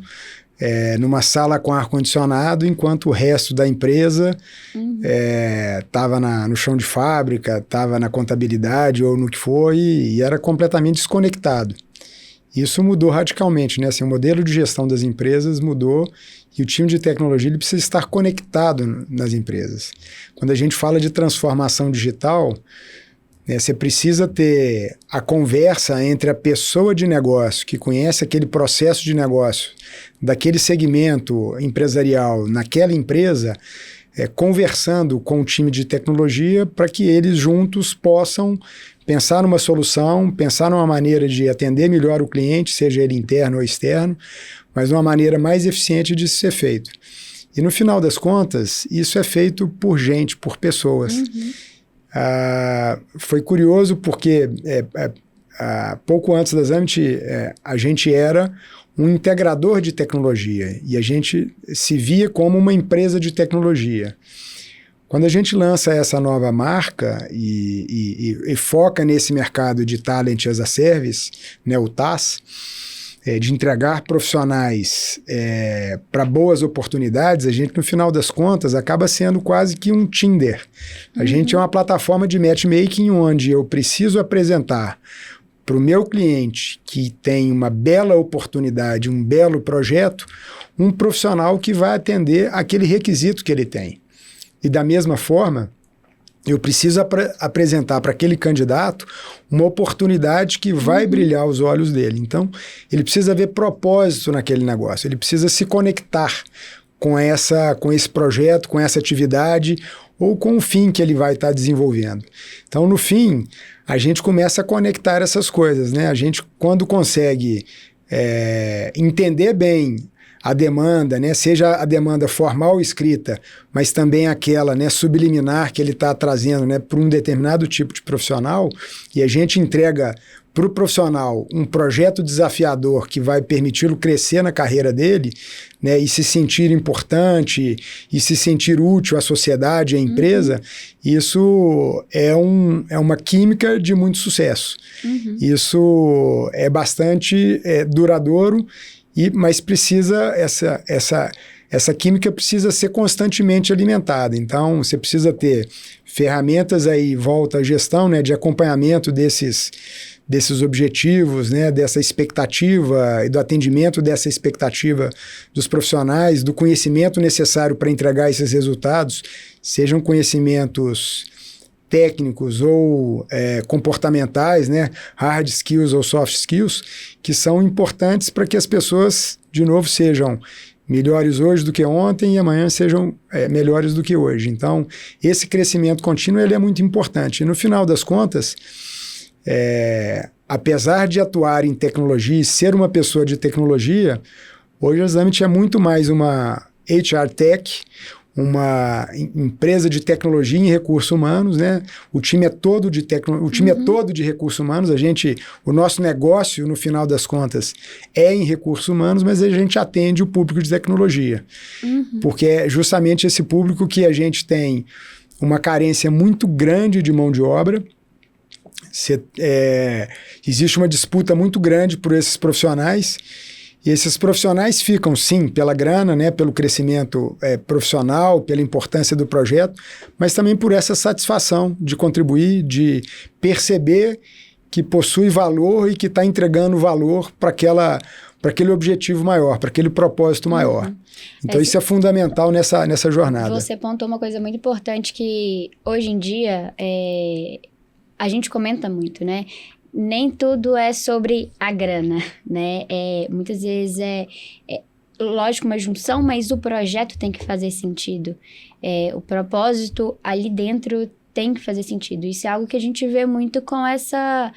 numa sala com ar-condicionado, enquanto o resto da empresa estava no chão de fábrica, estava na contabilidade ou no que foi, e era completamente desconectado. Isso mudou radicalmente, né? Assim, o modelo de gestão das empresas mudou e o time de tecnologia ele precisa estar conectado nas empresas. Quando a gente fala de transformação digital, né? Você precisa ter a conversa entre a pessoa de negócio, que conhece aquele processo de negócio, daquele segmento empresarial, naquela empresa, conversando com o time de tecnologia para que eles juntos possam pensar numa solução, pensar numa maneira de atender melhor o cliente, seja ele interno ou externo, mas uma maneira mais eficiente de ser feito. E no final das contas, isso é feito por gente, por pessoas. Foi curioso porque pouco antes da Zamit, a gente era um integrador de tecnologia e a gente se via como uma empresa de tecnologia. Quando a gente lança essa nova marca e foca nesse mercado de Talent as a Service, né, o TaaS, de entregar profissionais para boas oportunidades, a gente, no final das contas, acaba sendo quase que um Tinder. A gente é uma plataforma de matchmaking onde eu preciso apresentar para o meu cliente que tem uma bela oportunidade, um belo projeto, um profissional que vai atender aquele requisito que ele tem. E da mesma forma, eu preciso apresentar para aquele candidato uma oportunidade que vai brilhar os olhos dele. Então, ele precisa ver propósito naquele negócio, ele precisa se conectar com esse projeto, com essa atividade ou com o fim que ele vai estar desenvolvendo. Então, no fim, a gente começa a conectar essas coisas, né? A gente, quando consegue entender bem a demanda, né, seja a demanda formal escrita, mas também aquela, né, subliminar que ele está trazendo, né, para um determinado tipo de profissional, e a gente entrega para o profissional um projeto desafiador que vai permiti-lo crescer na carreira dele, né, e se sentir importante, e se sentir útil à sociedade, à empresa, isso é uma química de muito sucesso. Isso é bastante duradouro, mas precisa, essa química precisa ser constantemente alimentada. Então, você precisa ter ferramentas aí, volta à gestão, né, de acompanhamento desses objetivos, né, dessa expectativa e do atendimento dessa expectativa dos profissionais, do conhecimento necessário para entregar esses resultados, sejam conhecimentos técnicos ou comportamentais, né, hard skills ou soft skills, que são importantes para que as pessoas, de novo, sejam melhores hoje do que ontem e amanhã sejam melhores do que hoje. Então, esse crescimento contínuo ele é muito importante. E no final das contas, apesar de atuar em tecnologia e ser uma pessoa de tecnologia, hoje a Zamit é muito mais uma HR Tech, uma empresa de tecnologia em recursos humanos, né? O time é todo de recursos humanos. O nosso negócio, no final das contas, é em recursos humanos, mas a gente atende o público de tecnologia. Porque é justamente esse público que a gente tem uma carência muito grande de mão de obra. Existe uma disputa muito grande por esses profissionais. E esses profissionais ficam, sim, pela grana, né, pelo crescimento profissional, pela importância do projeto, mas também por essa satisfação de contribuir, de perceber que possui valor e que está entregando valor para aquele objetivo maior, para aquele propósito maior. Então, isso é fundamental nessa jornada. Você pontuou uma coisa muito importante que, hoje em dia, a gente comenta muito, né? Nem tudo é sobre a grana, né? Muitas vezes lógico, uma junção, mas o projeto tem que fazer sentido. O propósito ali dentro tem que fazer sentido. Isso é algo que a gente vê muito com essa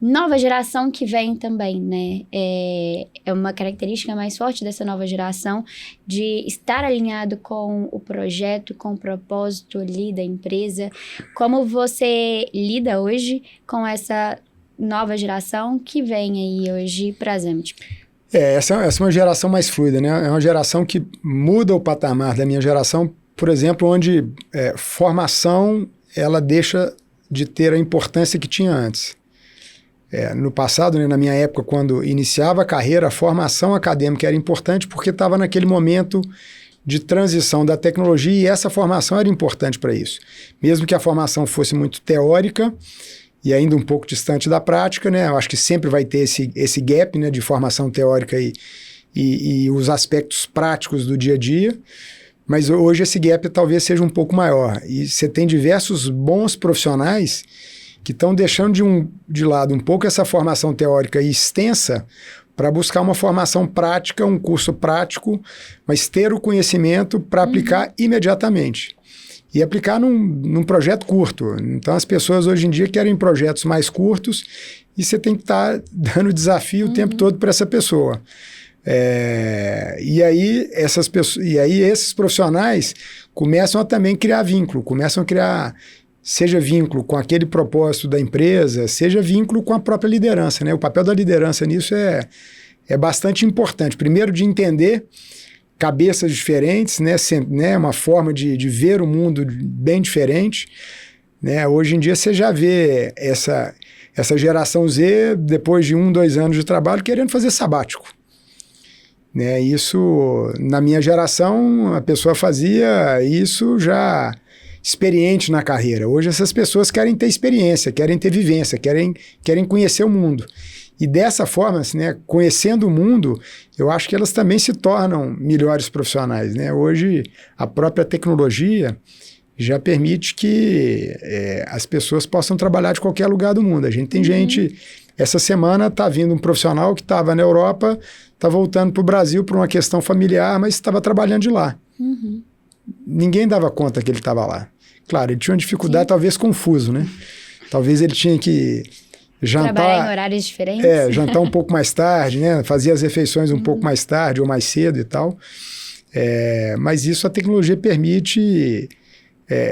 nova geração que vem também, né? É uma característica mais forte dessa nova geração de estar alinhado com o projeto, com o propósito ali da empresa. Como você lida hoje com essa nova geração que vem aí hoje para a Zamit? Essa é uma geração mais fluida, né? É uma geração que muda o patamar da minha geração, por exemplo, onde formação ela deixa de ter a importância que tinha antes. No passado, né, na minha época, quando iniciava a carreira, a formação acadêmica era importante porque estava naquele momento de transição da tecnologia e essa formação era importante para isso. Mesmo que a formação fosse muito teórica, e ainda um pouco distante da prática, né? Eu acho que sempre vai ter esse gap, né, de formação teórica e os aspectos práticos do dia a dia, mas hoje esse gap talvez seja um pouco maior. E você tem diversos bons profissionais que estão deixando de lado um pouco essa formação teórica e extensa para buscar uma formação prática, um curso prático, mas ter o conhecimento para aplicar imediatamente. E aplicar num projeto curto. Então, as pessoas hoje em dia querem projetos mais curtos e você tem que estar dando desafio o tempo todo para essa pessoa. E aí esses profissionais começam a também criar vínculo, seja vínculo com aquele propósito da empresa, seja vínculo com a própria liderança, né? O papel da liderança nisso é bastante importante. Primeiro, de entender cabeças diferentes, né? Uma forma de ver o mundo bem diferente, né? Hoje em dia você já vê essa geração Z, depois de 1-2 anos de trabalho, querendo fazer sabático. Né? Isso, na minha geração, a pessoa fazia isso já experiente na carreira. Hoje essas pessoas querem ter experiência, querem ter vivência, querem conhecer o mundo. E dessa forma, assim, né, conhecendo o mundo, eu acho que elas também se tornam melhores profissionais. Né? Hoje, a própria tecnologia já permite que as pessoas possam trabalhar de qualquer lugar do mundo. A gente tem gente... Essa semana está vindo um profissional que estava na Europa, está voltando para o Brasil por uma questão familiar, mas estava trabalhando de lá. Ninguém dava conta que ele estava lá. Claro, ele tinha uma dificuldade, talvez confuso, né? Talvez ele tinha que jantar... Trabalhar em horários diferentes. Jantar um pouco mais tarde, né? Fazia as refeições um pouco mais tarde ou mais cedo e tal. Mas isso a tecnologia permite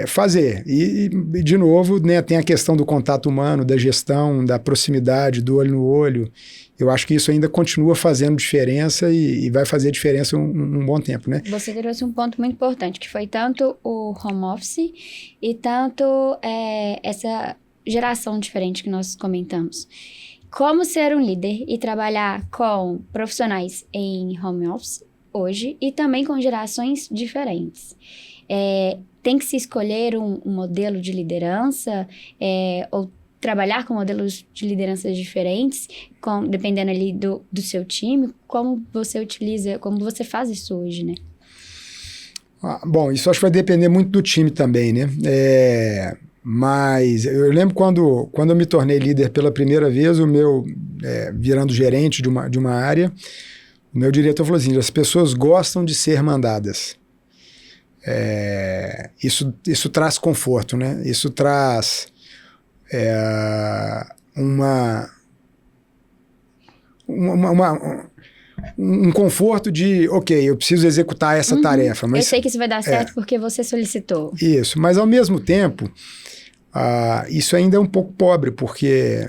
fazer. E, de novo, né, tem a questão do contato humano, da gestão, da proximidade, do olho no olho. Eu acho que isso ainda continua fazendo diferença e vai fazer diferença um bom tempo, né? Você trouxe um ponto muito importante, que foi tanto o home office e tanto essa geração diferente que nós comentamos. Como ser um líder e trabalhar com profissionais em home office hoje e também com gerações diferentes. Tem que se escolher um modelo de liderança ou trabalhar com modelos de lideranças diferentes, dependendo ali do seu time. Como você utiliza, como você faz isso hoje, né? Bom, isso acho que vai depender muito do time também, né? Mas eu lembro quando eu me tornei líder pela primeira vez, virando gerente de uma área, o meu diretor falou assim, as pessoas gostam de ser mandadas. Isso traz conforto, né? Isso traz um conforto de, ok, eu preciso executar essa tarefa. Mas, eu sei que isso vai dar certo porque você solicitou. Isso, mas ao mesmo tempo, isso ainda é um pouco pobre, porque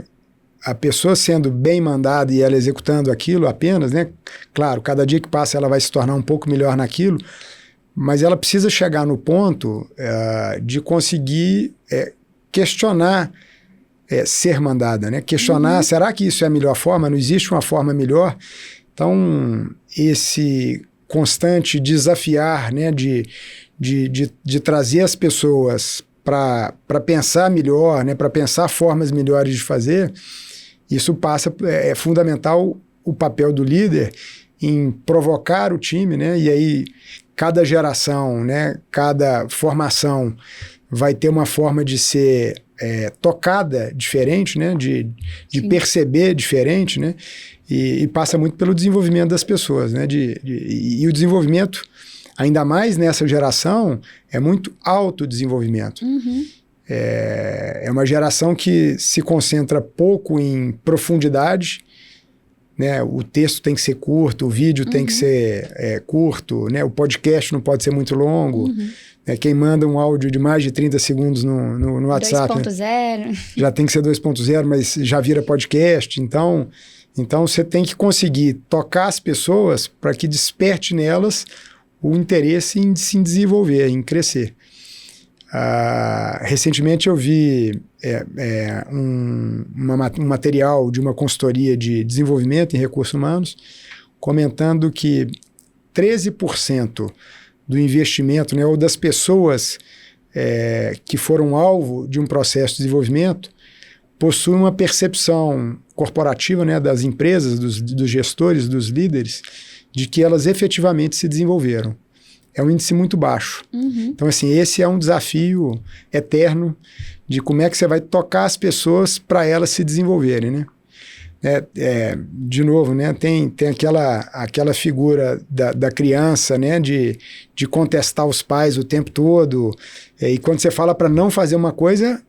a pessoa sendo bem mandada e ela executando aquilo apenas, né? Claro, cada dia que passa ela vai se tornar um pouco melhor naquilo, mas ela precisa chegar no ponto de conseguir questionar ser mandada, né? Questionar, será que isso é a melhor forma? Não existe uma forma melhor? Então, esse constante desafiar, né, de trazer as pessoas para pensar melhor, né, para pensar formas melhores de fazer, isso é fundamental o papel do líder em provocar o time, né? E aí cada geração, né, cada formação vai ter uma forma de ser tocada diferente, né, de perceber diferente, né? E passa muito pelo desenvolvimento das pessoas, né? E o desenvolvimento, ainda mais nessa geração, é muito autodesenvolvimento. É uma geração que se concentra pouco em profundidade, né? O texto tem que ser curto, o vídeo tem que ser curto, né? O podcast não pode ser muito longo. Né? Quem manda um áudio de mais de 30 segundos no WhatsApp... 2.0. Né? Já tem que ser 2.0, mas já vira podcast. Então você tem que conseguir tocar as pessoas para que desperte nelas o interesse em se desenvolver, em crescer. Recentemente eu vi um material de uma consultoria de desenvolvimento em recursos humanos comentando que 13% do investimento, né, ou das pessoas que foram alvo de um processo de desenvolvimento possuem uma percepção corporativa, né, das empresas, dos gestores, dos líderes, de que elas efetivamente se desenvolveram. é um índice muito baixo. Então, assim, esse é um desafio eterno de como é que você vai tocar as pessoas para elas se desenvolverem, né? De novo, né, tem aquela figura da criança, né, de contestar os pais o tempo todo, e quando você fala para não fazer uma coisa,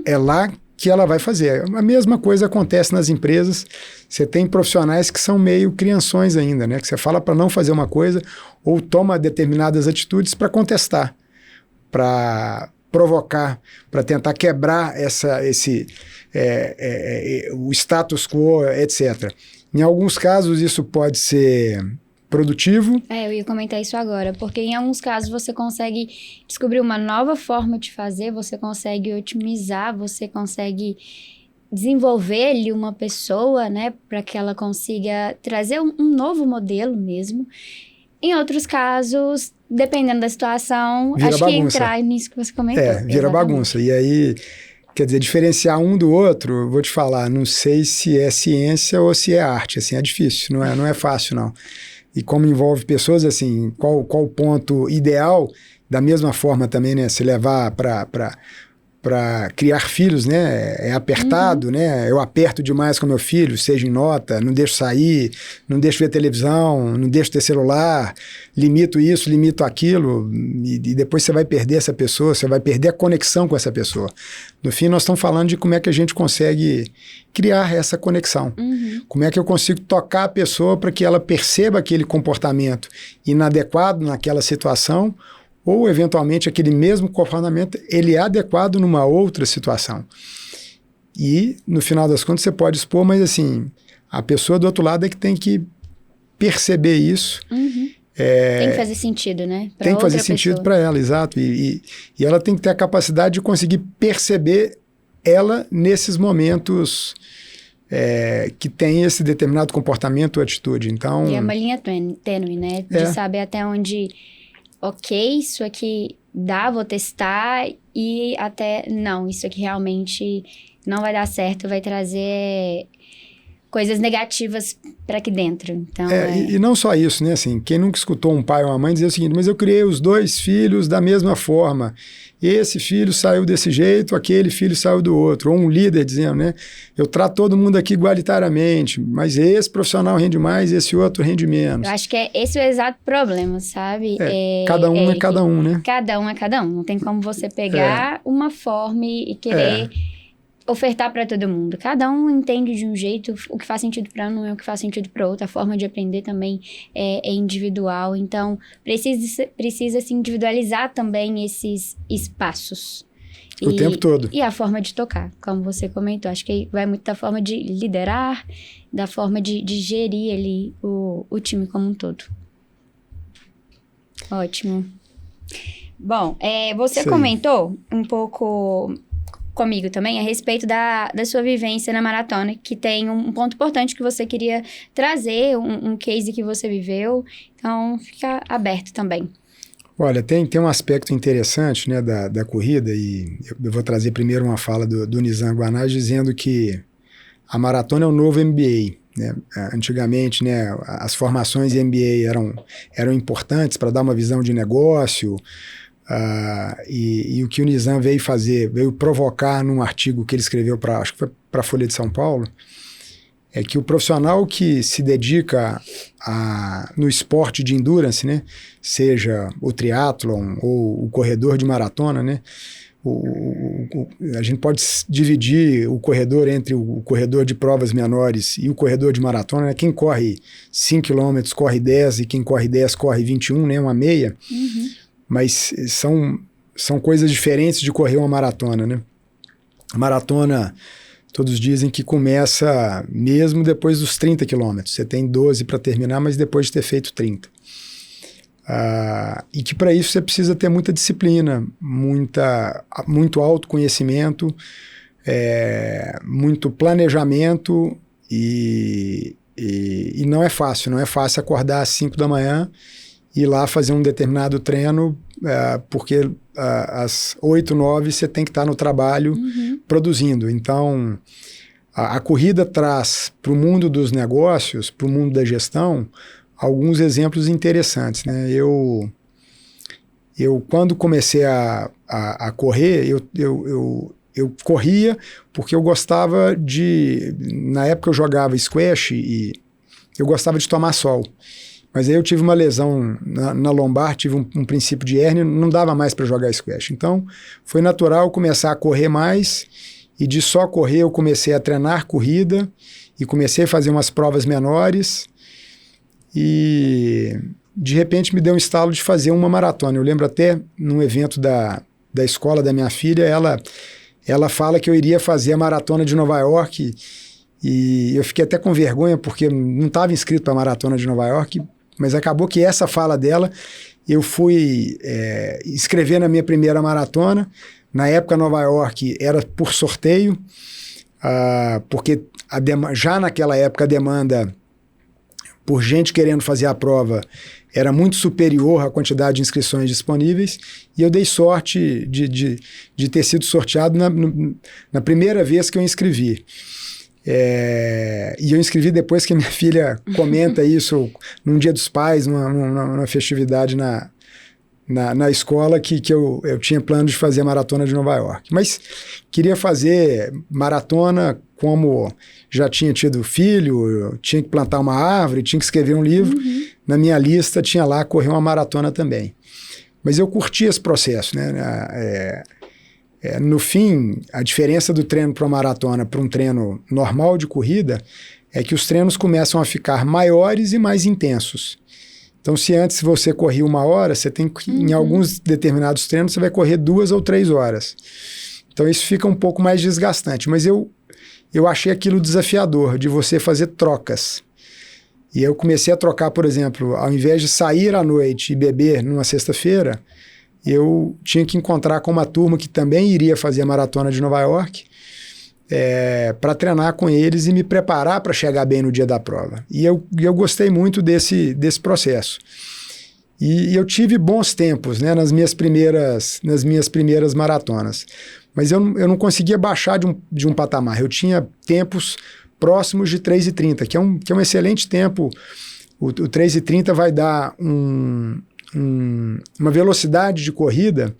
é lá que ela vai fazer. A mesma coisa acontece nas empresas. Você tem profissionais que são meio crianções ainda, né, que você fala para não fazer uma coisa ou toma determinadas atitudes para contestar, para provocar, para tentar quebrar o status quo, etc. Em alguns casos isso pode ser produtivo. Eu ia comentar isso agora, porque em alguns casos você consegue descobrir uma nova forma de fazer, você consegue otimizar, você consegue desenvolver ali uma pessoa, né, para que ela consiga trazer um novo modelo mesmo. Em outros casos, dependendo da situação, vira acho bagunça. que entrar nisso que você comentou. Vira Exatamente. bagunça. E aí, quer dizer, diferenciar um do outro, vou te falar, não sei se é ciência ou se é arte, assim, é difícil, não é fácil, não. E como envolve pessoas, assim, qual o ponto ideal, da mesma forma também, né, se levar para criar filhos, né, é apertado, né, eu aperto demais com meu filho, seja em nota, não deixo sair, não deixo ver televisão, não deixo ter celular, limito isso, limito aquilo, e depois você vai perder essa pessoa, você vai perder a conexão com essa pessoa. No fim, nós estamos falando de como é que a gente consegue criar essa conexão. Como é que eu consigo tocar a pessoa para que ela perceba aquele comportamento inadequado naquela situação, ou, eventualmente, aquele mesmo comportamento, ele é adequado numa outra situação. E, no final das contas, você pode expor, mas, assim, a pessoa do outro lado é que tem que perceber isso. Tem que fazer sentido, né? Tem que fazer sentido para ela, exato. E ela tem que ter a capacidade de conseguir perceber ela nesses momentos que tem esse determinado comportamento ou atitude. Então, E é uma linha tênue, né? De saber até onde... ok, isso aqui dá, vou testar, e até, não, isso aqui realmente não vai dar certo, vai trazer coisas negativas para aqui dentro. Então, E não só isso, né? Assim, quem nunca escutou um pai ou uma mãe dizer o seguinte, mas eu criei os 2 filhos da mesma forma. Esse filho saiu desse jeito, aquele filho saiu do outro. Ou um líder dizendo, né? Eu trato todo mundo aqui igualitariamente, mas esse profissional rende mais, esse outro rende menos. eu acho que esse é o exato problema, sabe? Cada um Eric, é cada um, né? Cada um é cada um. Não tem como você pegar uma forma e querer ofertar para todo mundo. Cada um entende de um jeito, o que faz sentido para um é o que faz sentido para outro. A forma de aprender também é individual. Então, precisa se individualizar também esses espaços. O tempo todo. E a forma de tocar, como você comentou. Acho que vai muito da forma de liderar, da forma de gerir ali o time como um todo. Ótimo. Bom, você comentou um pouco comigo também a respeito da sua vivência na maratona, que tem um ponto importante que você queria trazer, um case que você viveu. Então, fica aberto também. Olha, tem um aspecto interessante, né, da corrida, e eu vou trazer primeiro uma fala do Nizam Guanais dizendo que a maratona é o novo MBA. Né? Antigamente, né, as formações de MBA eram importantes para dar uma visão de negócio, e o que o Nizam veio provocar num artigo que ele escreveu acho que foi para a Folha de São Paulo, é que o profissional que se dedica no esporte de endurance, né, seja o triatlon ou o corredor de maratona, né, a gente pode dividir o corredor entre o corredor de provas menores e o corredor de maratona, né, quem corre 5 km corre 10 e quem corre 10 corre 21, né, uma meia. Mas são coisas diferentes de correr uma maratona, né? A maratona, todos dizem que começa mesmo depois dos 30 quilômetros. Você tem 12 para terminar, mas depois de ter feito 30. E que para isso você precisa ter muita disciplina, muito autoconhecimento, muito planejamento e não é fácil acordar às 5 da manhã ir lá fazer um determinado treino, porque às 8, 9 você tem que estar no trabalho produzindo. Então, a corrida traz para o mundo dos negócios, para o mundo da gestão, alguns exemplos interessantes, né? Eu quando comecei a correr, eu corria porque eu gostava na época eu jogava squash e eu gostava de tomar sol. Mas aí eu tive uma lesão na lombar, tive um princípio de hérnia, não dava mais para jogar squash. Então, foi natural começar a correr mais, e de só correr eu comecei a treinar corrida, e comecei a fazer umas provas menores, e de repente me deu um estalo de fazer uma maratona. Eu lembro até num evento da escola da minha filha, ela fala que eu iria fazer a maratona de Nova York, e eu fiquei até com vergonha, porque não estava inscrito para a maratona de Nova York, mas acabou que essa fala dela, eu fui inscrever na minha primeira maratona. Na época, Nova York era por sorteio, porque já naquela época a demanda por gente querendo fazer a prova era muito superior à quantidade de inscrições disponíveis, e eu dei sorte de ter sido sorteado na primeira vez que eu inscrevi. E eu inscrevi depois que minha filha comenta isso num Dia dos Pais, numa festividade na escola, que eu tinha plano de fazer a maratona de Nova York. Mas queria fazer maratona, como já tinha tido filho, tinha que plantar uma árvore, tinha que escrever um livro. Na minha lista tinha lá correr uma maratona também. Mas eu curti esse processo, né? No fim, a diferença do treino para uma maratona para um treino normal de corrida é que os treinos começam a ficar maiores e mais intensos. Então, se antes você corria 1 hora, você tem que, em alguns determinados treinos, você vai correr 2 ou 3 horas. Então, isso fica um pouco mais desgastante. Mas eu achei aquilo desafiador, de você fazer trocas. E eu comecei a trocar, por exemplo, ao invés de sair à noite e beber numa sexta-feira, eu tinha que encontrar com uma turma que também iria fazer a maratona de Nova York, para treinar com eles e me preparar para chegar bem no dia da prova. E eu gostei muito desse processo. E eu tive bons tempos, né, nas minhas primeiras maratonas. Mas eu não conseguia baixar de um patamar. Eu tinha tempos próximos de 3:30, que é um excelente tempo. O 3:30 vai dar uma velocidade de corrida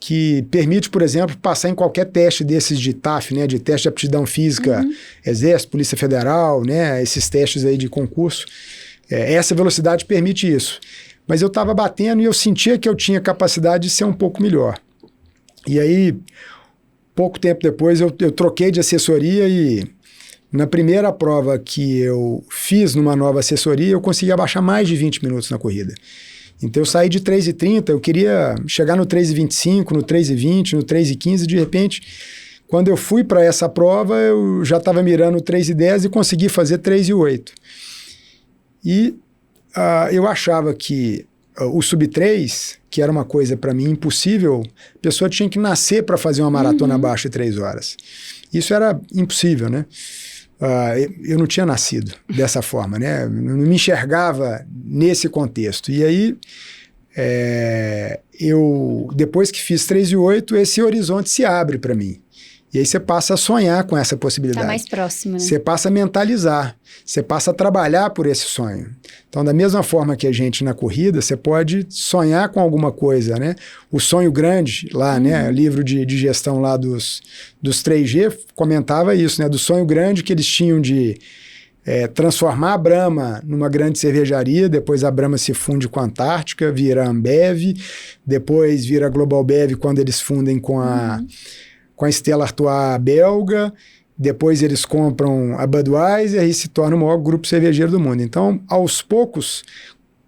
que permite, por exemplo, passar em qualquer teste desses de TAF, né, de teste de aptidão física, Exército, Polícia Federal, né, esses testes aí de concurso. Essa velocidade permite isso. Mas eu estava batendo e eu sentia que eu tinha capacidade de ser um pouco melhor. E aí, pouco tempo depois, eu troquei de assessoria, e na primeira prova que eu fiz numa nova assessoria, eu consegui abaixar mais de 20 minutos na corrida. Então eu saí de 3:30, eu queria chegar no 3:25, no 3:20, no 3:15, de repente, quando eu fui para essa prova, eu já estava mirando o 3:10 e consegui fazer 3:08. E eu achava que o sub-3, que era uma coisa para mim impossível, a pessoa tinha que nascer para fazer uma maratona abaixo de 3 horas. Isso era impossível, né? Eu não tinha nascido dessa forma, né? Não me enxergava nesse contexto. E aí, depois que fiz 3:08, esse horizonte se abre para mim. E aí você passa a sonhar com essa possibilidade. Tá mais próximo, né? Você passa a mentalizar, você passa a trabalhar por esse sonho. Então, da mesma forma que a gente na corrida, você pode sonhar com alguma coisa, né? O sonho grande lá, né? O livro de gestão lá dos 3G comentava isso, né? Do sonho grande que eles tinham de transformar a Brahma numa grande cervejaria, depois a Brahma se funde com a Antártica, vira Ambev, depois vira Global Bev quando eles fundem com a Stella Artois belga, depois eles compram a Budweiser e se torna o maior grupo cervejeiro do mundo. Então, aos poucos,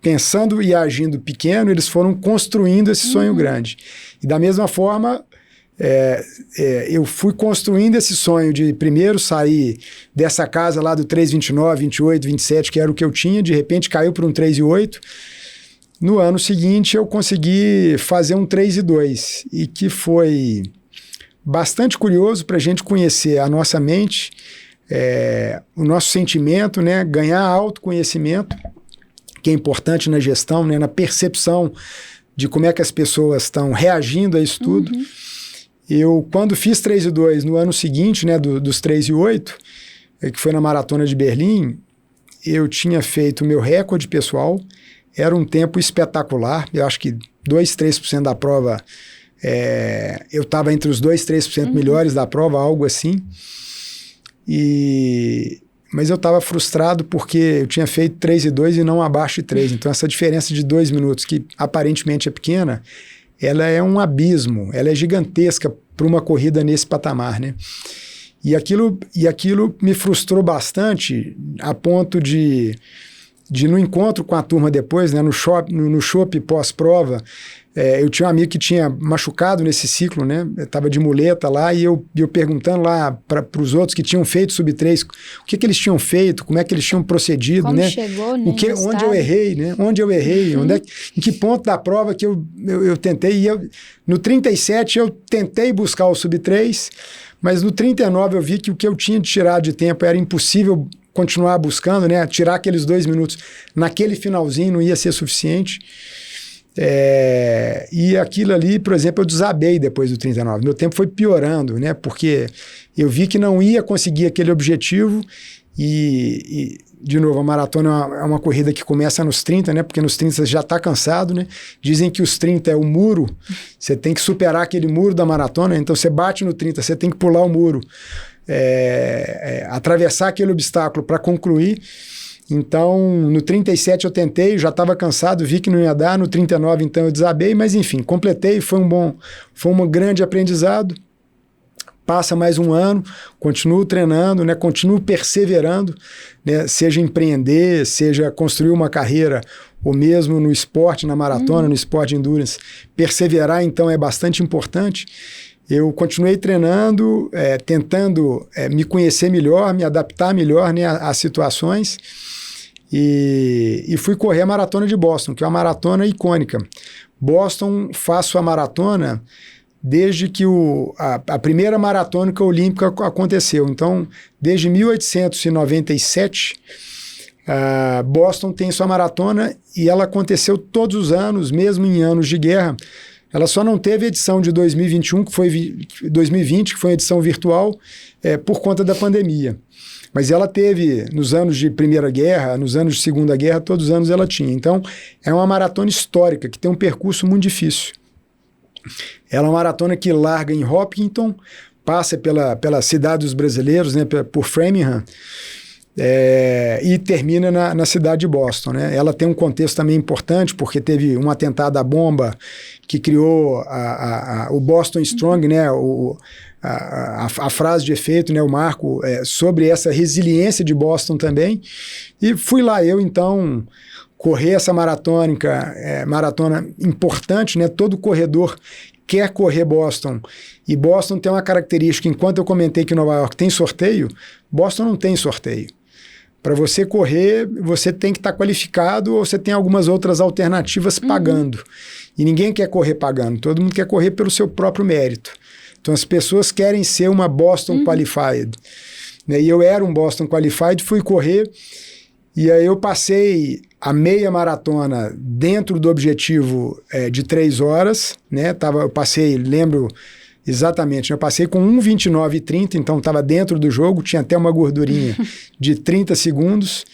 pensando e agindo pequeno, eles foram construindo esse sonho grande. E da mesma forma, eu fui construindo esse sonho de primeiro sair dessa casa lá do 3:29, 28, 27, que era o que eu tinha, de repente caiu para um 3:08. No ano seguinte, eu consegui fazer um 3:02, e que foi bastante curioso para a gente conhecer a nossa mente, o nosso sentimento, né? Ganhar autoconhecimento, que é importante na gestão, né? Na percepção de como é que as pessoas estão reagindo a isso tudo. Eu, quando fiz 3:02 no ano seguinte, né, dos 3:08, que foi na Maratona de Berlim, eu tinha feito o meu recorde pessoal, era um tempo espetacular. Eu acho que 2, 3% da prova, eu estava entre os 2, 3% melhores da prova, algo assim. Mas eu estava frustrado porque eu tinha feito 3:02 e não abaixo de 3. Então, essa diferença de 2 minutos, que aparentemente é pequena, ela é um abismo, ela é gigantesca para uma corrida nesse patamar, né? E aquilo me frustrou bastante, a ponto de no encontro com a turma depois, né, no shopping pós-prova, eu tinha um amigo que tinha machucado nesse ciclo, né? Estava de muleta lá e eu perguntando lá para os outros que tinham feito sub-3, o que eles tinham feito, como é que eles tinham procedido, como né? chegou, né? Onde eu errei, né? Em que ponto da prova que eu tentei. No 37 eu tentei buscar o sub-3, mas no 39 eu vi que o que eu tinha de tirar de tempo era impossível continuar buscando, né? Tirar aqueles 2 minutos naquele finalzinho não ia ser suficiente. E aquilo ali, por exemplo, eu desabei depois do 39. Meu tempo foi piorando, né? Porque eu vi que não ia conseguir aquele objetivo e de novo, a maratona é uma corrida que começa nos 30, né? Porque nos 30 você já está cansado, né? Dizem que os 30 é o muro, você tem que superar aquele muro da maratona, então você bate no 30, você tem que pular o muro, atravessar aquele obstáculo para concluir. Então, no 37 eu tentei, já estava cansado, vi que não ia dar, no 39 então eu desabei, mas enfim, completei, foi um grande aprendizado. Passa mais um ano, continuo treinando, né, continuo perseverando, né, seja empreender, seja construir uma carreira, ou mesmo no esporte, na maratona, no esporte de endurance. Perseverar, então, é bastante importante. Eu continuei treinando, tentando me conhecer melhor, me adaptar melhor, né, às situações, e fui correr a Maratona de Boston, que é uma maratona icônica. Boston, faço a maratona desde que a primeira maratônica olímpica aconteceu. Então, desde 1897, Boston tem sua maratona e ela aconteceu todos os anos, mesmo em anos de guerra. Ela só não teve edição de 2021, 2020, que foi edição virtual, por conta da pandemia. Mas ela teve, nos anos de Primeira Guerra, nos anos de Segunda Guerra, todos os anos ela tinha. Então, é uma maratona histórica, que tem um percurso muito difícil. Ela é uma maratona que larga em Hopkinton, passa pela cidade dos brasileiros, né, por Framingham, e termina na cidade de Boston, né? Ela tem um contexto também importante, porque teve um atentado à bomba que criou o Boston Strong, né? A frase de efeito, né? O marco sobre essa resiliência de Boston também. E fui lá então correr essa maratona importante, né? Todo corredor quer correr Boston, e Boston tem uma característica, enquanto eu comentei que Nova York tem sorteio, Boston não tem sorteio. Para você correr, você tem que estar qualificado, ou você tem algumas outras alternativas pagando. E ninguém quer correr pagando, todo mundo quer correr pelo seu próprio mérito. Então as pessoas querem ser uma Boston Qualified. E eu era um Boston Qualified, fui correr, e aí eu passei a meia maratona dentro do objetivo de 3 horas, né? Eu passei, lembro exatamente, eu passei com 1:29:30, então estava dentro do jogo, tinha até uma gordurinha de 30 segundos.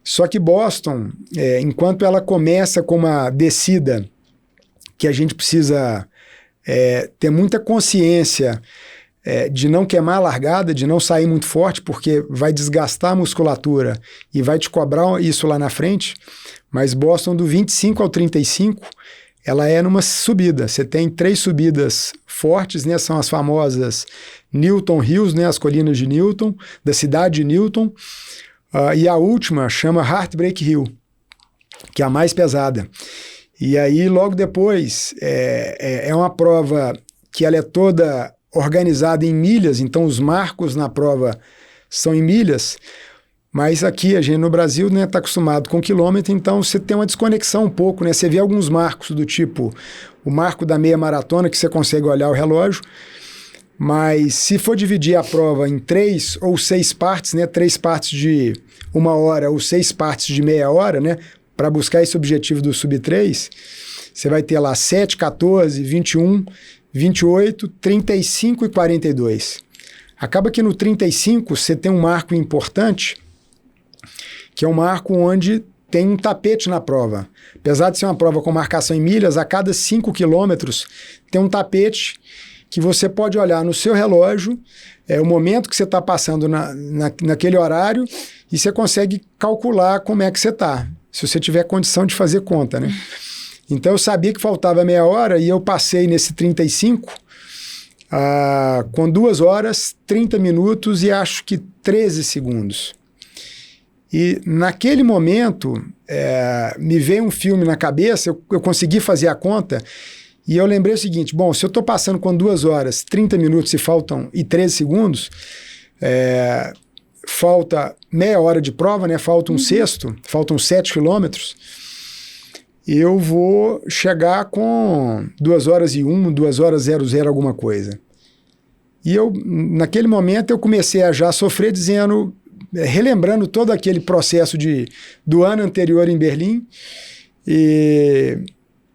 Só que Boston, enquanto ela começa com uma descida que a gente precisa ter muita consciência de não queimar a largada, de não sair muito forte, porque vai desgastar a musculatura e vai te cobrar isso lá na frente. Mas Boston, do 25 ao 35, ela é numa subida. Você tem 3 subidas fortes, né? São as famosas Newton Hills, né? As colinas de Newton, da cidade de Newton. E a última chama Heartbreak Hill, que é a mais pesada. E aí, logo depois, é uma prova que ela é toda organizada em milhas, então os marcos na prova são em milhas, mas aqui a gente no Brasil, né, tá acostumado com quilômetro, então você tem uma desconexão um pouco, né? Você vê alguns marcos do tipo o marco da meia maratona, que você consegue olhar o relógio, mas se for dividir a prova em 3 ou 6 partes, né, 3 partes de 1 hora ou 6 partes de meia hora, né, para buscar esse objetivo do sub-3, você vai ter lá 7, 14, 21, 28, 35 e 42. Acaba que no 35 você tem um marco importante, que é um marco onde tem um tapete na prova. Apesar de ser uma prova com marcação em milhas, a cada 5 quilômetros tem um tapete que você pode olhar no seu relógio, o momento que você está passando naquele horário, e você consegue calcular como é que você está, se você tiver condição de fazer conta, né? Então eu sabia que faltava meia hora e eu passei nesse 35 com 2 horas, 30 minutos e acho que 13 segundos. E naquele momento me veio um filme na cabeça, eu consegui fazer a conta e eu lembrei o seguinte, bom, se eu estou passando com 2 horas, 30 minutos e 13 segundos, falta meia hora de prova, né? Falta um sexto, faltam 7 quilômetros, eu vou chegar com 2 horas e 1, 2 horas 00 alguma coisa. E naquele momento eu comecei a já sofrer relembrando todo aquele processo do ano anterior em Berlim e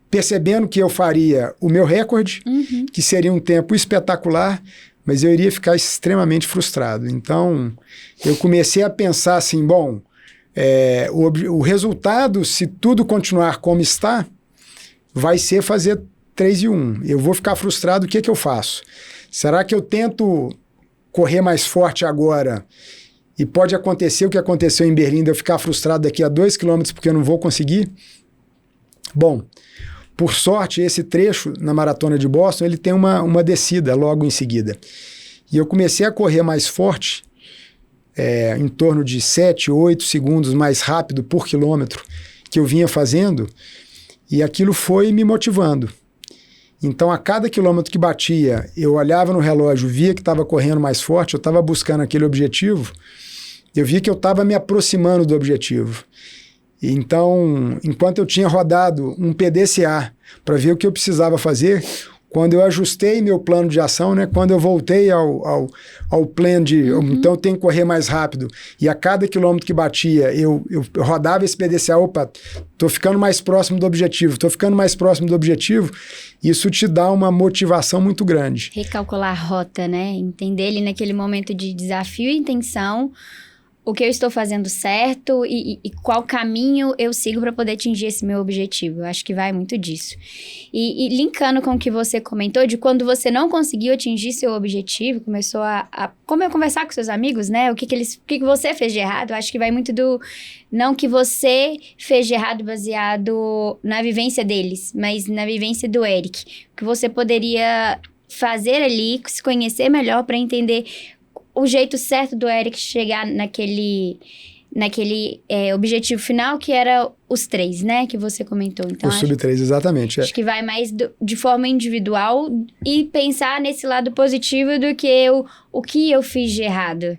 percebendo que eu faria o meu recorde, que seria um tempo espetacular, mas eu iria ficar extremamente frustrado. Então, eu comecei a pensar assim, bom, o resultado, se tudo continuar como está, vai ser fazer 3 e 1. Eu vou ficar frustrado, o que eu faço? Será que eu tento correr mais forte agora e pode acontecer o que aconteceu em Berlim, de eu ficar frustrado daqui a 2 quilômetros porque eu não vou conseguir? Bom, por sorte, esse trecho na Maratona de Boston, ele tem uma descida logo em seguida. E eu comecei a correr mais forte, em torno de 7, 8 segundos mais rápido por quilômetro que eu vinha fazendo, e aquilo foi me motivando. Então, a cada quilômetro que batia, eu olhava no relógio, via que estava correndo mais forte, eu estava buscando aquele objetivo, eu via que eu estava me aproximando do objetivo. Então, enquanto eu tinha rodado um PDCA para ver o que eu precisava fazer, quando eu ajustei meu plano de ação, né, quando eu voltei ao plano de... Então, eu tenho que correr mais rápido. E a cada quilômetro que batia, eu rodava esse PDCA, opa, estou ficando mais próximo do objetivo, Isso te dá uma motivação muito grande. Recalcular a rota, né? Entender ele naquele momento de desafio e intenção, o que eu estou fazendo certo e qual caminho eu sigo para poder atingir esse meu objetivo. Eu acho que vai muito disso. E linkando com o que você comentou, de quando você não conseguiu atingir seu objetivo, começou como eu conversar com seus amigos, né? O que você fez de errado? Eu acho que vai muito não que você fez de errado baseado na vivência deles, mas na vivência do Eric. O que você poderia fazer ali, se conhecer melhor para entender o jeito certo do Eric chegar naquele objetivo final, que era os 3, né? Que você comentou. Então, o sub-3, exatamente. Acho que vai mais de forma individual e pensar nesse lado positivo do que o que eu fiz de errado.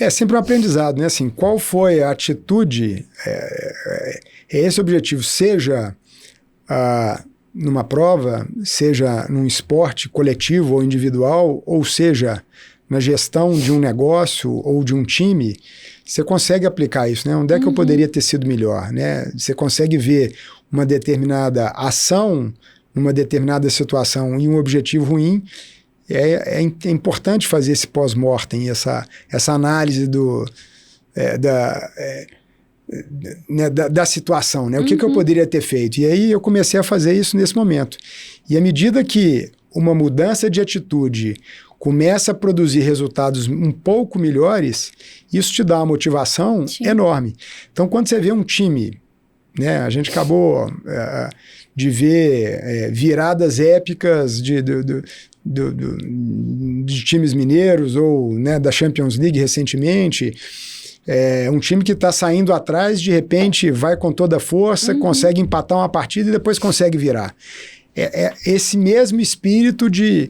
É sempre um aprendizado, né? Assim, qual foi a atitude, esse objetivo, seja numa prova, seja num esporte coletivo ou individual, ou seja na gestão de um negócio ou de um time, você consegue aplicar isso, né? Onde é que eu poderia ter sido melhor, né? Você consegue ver uma determinada ação numa determinada situação e um objetivo ruim. É importante fazer esse pós-mortem, essa análise da situação, né? O que eu poderia ter feito? E aí eu comecei a fazer isso nesse momento. E à medida que uma mudança de atitude começa a produzir resultados um pouco melhores, isso te dá uma motivação enorme. Então, quando você vê um time, né, a gente acabou de ver viradas épicas de times mineiros ou, né, da Champions League recentemente, um time que está saindo atrás, de repente vai com toda a força, consegue empatar uma partida e depois consegue virar. Esse mesmo espírito de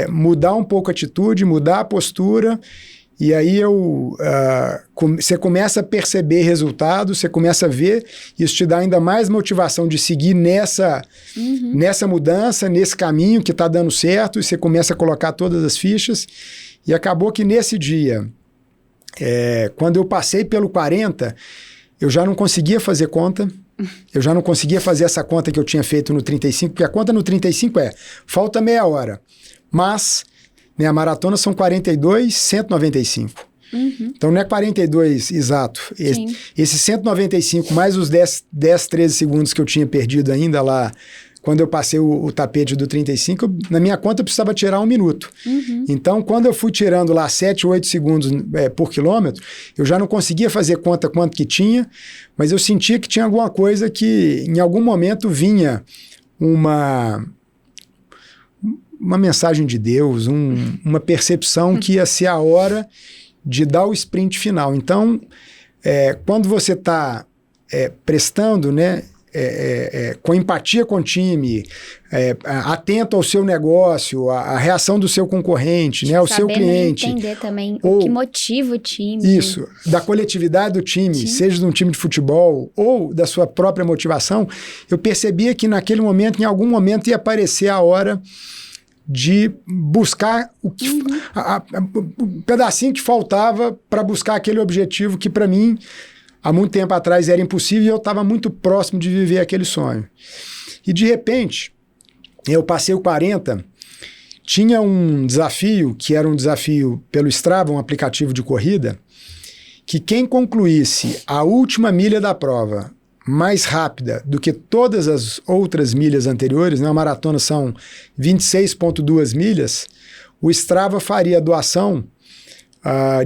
mudar um pouco a atitude, mudar a postura, e aí você começa a perceber resultados, você começa a ver, isso te dá ainda mais motivação de seguir nessa mudança, nesse caminho que está dando certo, e você começa a colocar todas as fichas, e acabou que nesse dia, quando eu passei pelo 40, eu já não conseguia fazer conta, eu já não conseguia fazer essa conta que eu tinha feito no 35, porque a conta no 35 falta meia hora. Mas, né, a maratona são 42, 195. Então, não é 42 exato. Esse 195 mais os 10, 13 segundos que eu tinha perdido ainda lá, quando eu passei o tapete do 35, na minha conta eu precisava tirar 1 minuto. Então, quando eu fui tirando lá 7, 8 segundos por quilômetro, eu já não conseguia fazer conta quanto que tinha, mas eu sentia que tinha alguma coisa que, em algum momento, vinha uma mensagem de Deus, uma percepção que ia ser a hora de dar o sprint final. Então, quando você está prestando, né, com empatia com o time, atento ao seu negócio, a reação do seu concorrente, né, ao seu cliente. Entender também o que motiva o time. Isso, da coletividade do time, seja de um time de futebol ou da sua própria motivação, eu percebia que naquele momento, em algum momento, ia aparecer a hora de buscar o pedacinho que faltava para buscar aquele objetivo que, para mim, há muito tempo atrás era impossível e eu estava muito próximo de viver aquele sonho. E, de repente, eu passei o 40, tinha um desafio, que era um desafio pelo Strava, um aplicativo de corrida, que quem concluísse a última milha da prova mais rápida do que todas as outras milhas anteriores, né? A maratona são 26,2 milhas, o Strava faria a doação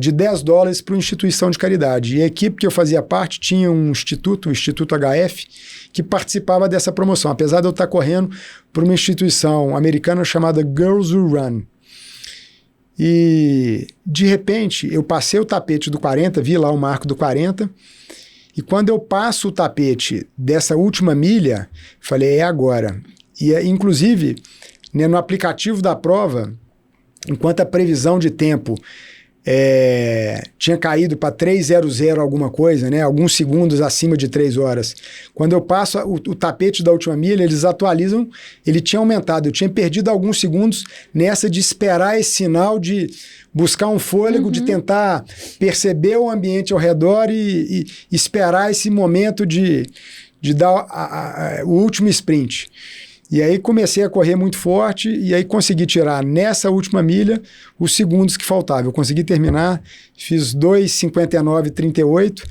de $10 para uma instituição de caridade. E a equipe que eu fazia parte tinha um instituto, o Instituto HF, que participava dessa promoção, apesar de eu estar correndo por uma instituição americana chamada Girls Who Run. E, de repente, eu passei o tapete do 40, vi lá o marco do 40, e quando eu passo o tapete dessa última milha, falei, é agora. E, inclusive, né, no aplicativo da prova, enquanto a previsão de tempo tinha caído para 3:00 alguma coisa, né, alguns segundos acima de 3 horas. Quando eu passo o tapete da última milha, eles atualizam, ele tinha aumentado. Eu tinha perdido alguns segundos nessa de esperar esse sinal, de buscar um fôlego, de tentar perceber o ambiente ao redor e esperar esse momento de dar o último sprint. E aí comecei a correr muito forte e aí consegui tirar nessa última milha os segundos que faltavam. Eu consegui terminar, fiz 2:59:38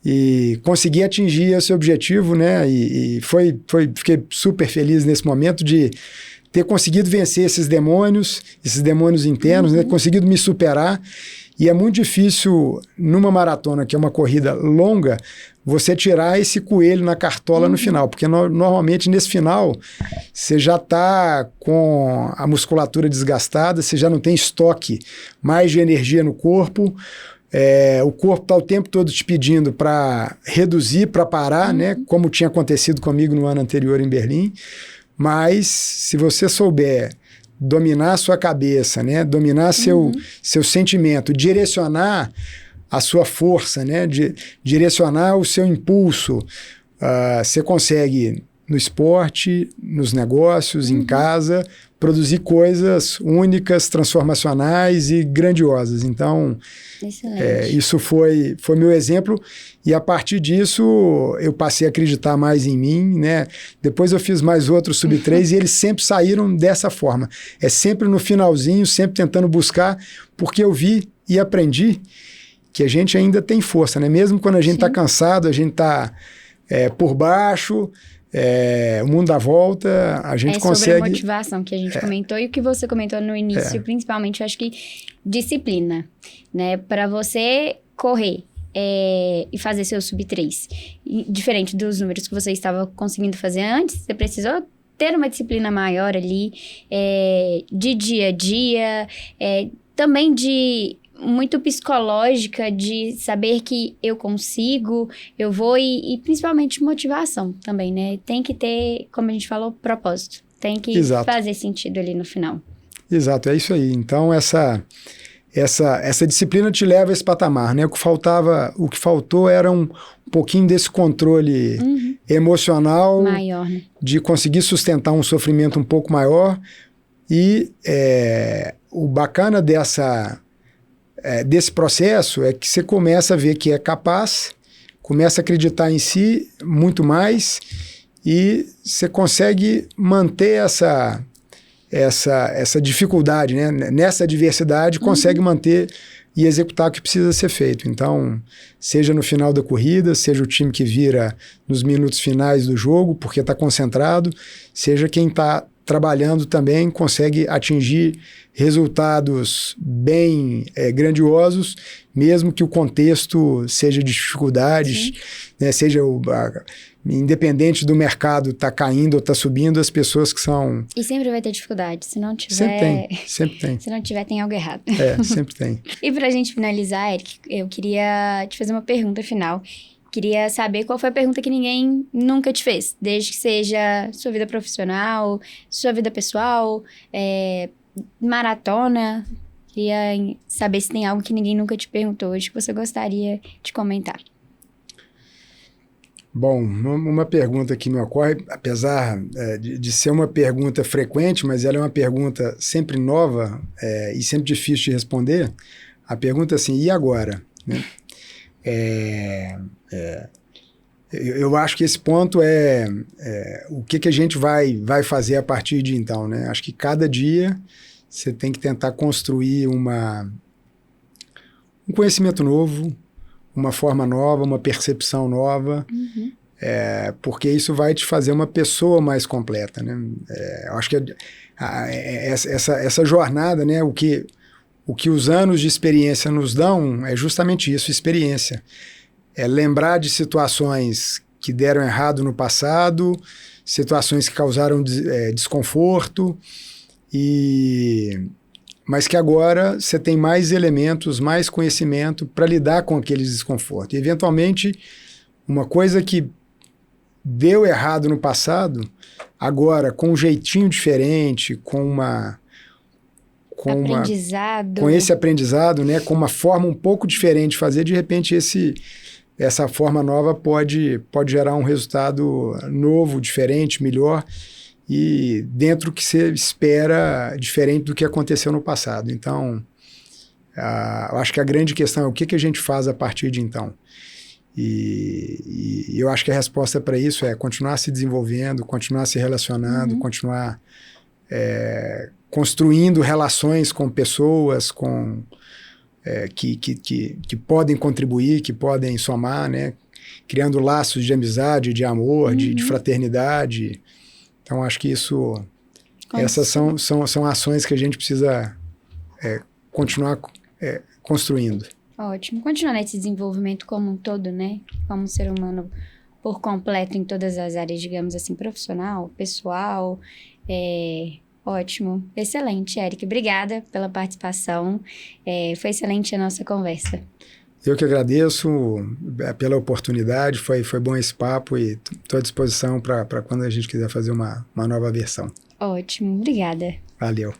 e consegui atingir esse objetivo, né? E fiquei super feliz nesse momento de ter conseguido vencer esses demônios internos, né? Conseguido me superar. E é muito difícil, numa maratona, que é uma corrida longa, você tirar esse coelho na cartola no final, porque normalmente nesse final você já está com a musculatura desgastada, você já não tem estoque mais de energia no corpo, o corpo está o tempo todo te pedindo para reduzir, para parar, né? Como tinha acontecido comigo no ano anterior em Berlim, mas se você souber dominar a sua cabeça, né? Dominar seu sentimento, direcionar a sua força, né? Direcionar o seu impulso, você consegue no esporte, nos negócios, em casa, produzir coisas únicas, transformacionais e grandiosas. Então, isso foi meu exemplo, e a partir disso eu passei a acreditar mais em mim, né? Depois eu fiz mais outros sub-3 e eles sempre saíram dessa forma. É sempre no finalzinho, sempre tentando buscar, porque eu vi e aprendi que a gente ainda tem força, né? Mesmo quando a gente está cansado, a gente está por baixo, o mundo dá volta, a gente consegue... Sobre a motivação que a gente comentou e o que você comentou no início, principalmente, eu acho que disciplina, né? Para você correr e fazer seu sub-3, diferente dos números que você estava conseguindo fazer antes, você precisou ter uma disciplina maior ali, de dia a dia, também de... muito psicológica, de saber que eu consigo, eu vou, e principalmente motivação também, né? Tem que ter, como a gente falou, propósito. Tem que fazer sentido ali no final. Exato, é isso aí. Então, essa disciplina te leva a esse patamar, né? O que faltou era um pouquinho desse controle emocional, maior, né? De conseguir sustentar um sofrimento um pouco maior, e o bacana desse processo é que você começa a ver que é capaz, começa a acreditar em si muito mais, e você consegue manter essa dificuldade, né? Nessa adversidade, consegue manter e executar o que precisa ser feito. Então, seja no final da corrida, seja o time que vira nos minutos finais do jogo, porque está concentrado, seja quem está trabalhando também consegue atingir resultados bem grandiosos, mesmo que o contexto seja de dificuldades, né, seja independente do mercado estar caindo ou estar subindo, as pessoas que são... E sempre vai ter dificuldade, se não tiver... Sempre tem. Se não tiver, tem algo errado. Sempre tem. E pra gente finalizar, Eric, eu queria te fazer uma pergunta final. Queria saber qual foi a pergunta que ninguém nunca te fez, desde que seja sua vida profissional, sua vida pessoal, maratona. Queria saber se tem algo que ninguém nunca te perguntou hoje que você gostaria de comentar. Bom, uma pergunta que me ocorre, apesar de ser uma pergunta frequente, mas ela é uma pergunta sempre nova e sempre difícil de responder. A pergunta é assim, e agora? Né? Eu acho que esse ponto o que a gente vai fazer a partir de então, né? Acho que cada dia você tem que tentar construir um conhecimento novo, uma forma nova, uma percepção nova, porque isso vai te fazer uma pessoa mais completa, né? Eu acho que essa jornada, né? O que os anos de experiência nos dão é justamente isso, experiência. Lembrar de situações que deram errado no passado, situações que causaram desconforto, mas que agora você tem mais elementos, mais conhecimento para lidar com aqueles desconfortos. E, eventualmente, uma coisa que deu errado no passado, agora, com um jeitinho diferente, com esse aprendizado, né, com uma forma um pouco diferente de fazer, de repente essa forma nova pode gerar um resultado novo, diferente, melhor, e dentro do que você espera, diferente do que aconteceu no passado. Então, eu acho que a grande questão é o que a gente faz a partir de então. E eu acho que a resposta para isso é continuar se desenvolvendo, continuar se relacionando, continuar construindo relações com pessoas que podem contribuir, que podem somar, né? Criando laços de amizade, de amor, de fraternidade. Então, acho que essas são ações que a gente precisa continuar construindo. Ótimo. Continuar nesse desenvolvimento como um todo, né? Como ser humano por completo em todas as áreas, digamos assim, profissional, pessoal. Ótimo. Excelente, Eric. Obrigada pela participação. Foi excelente a nossa conversa. Eu que agradeço pela oportunidade, foi bom esse papo e estou à disposição para quando a gente quiser fazer uma nova versão. Ótimo, obrigada. Valeu.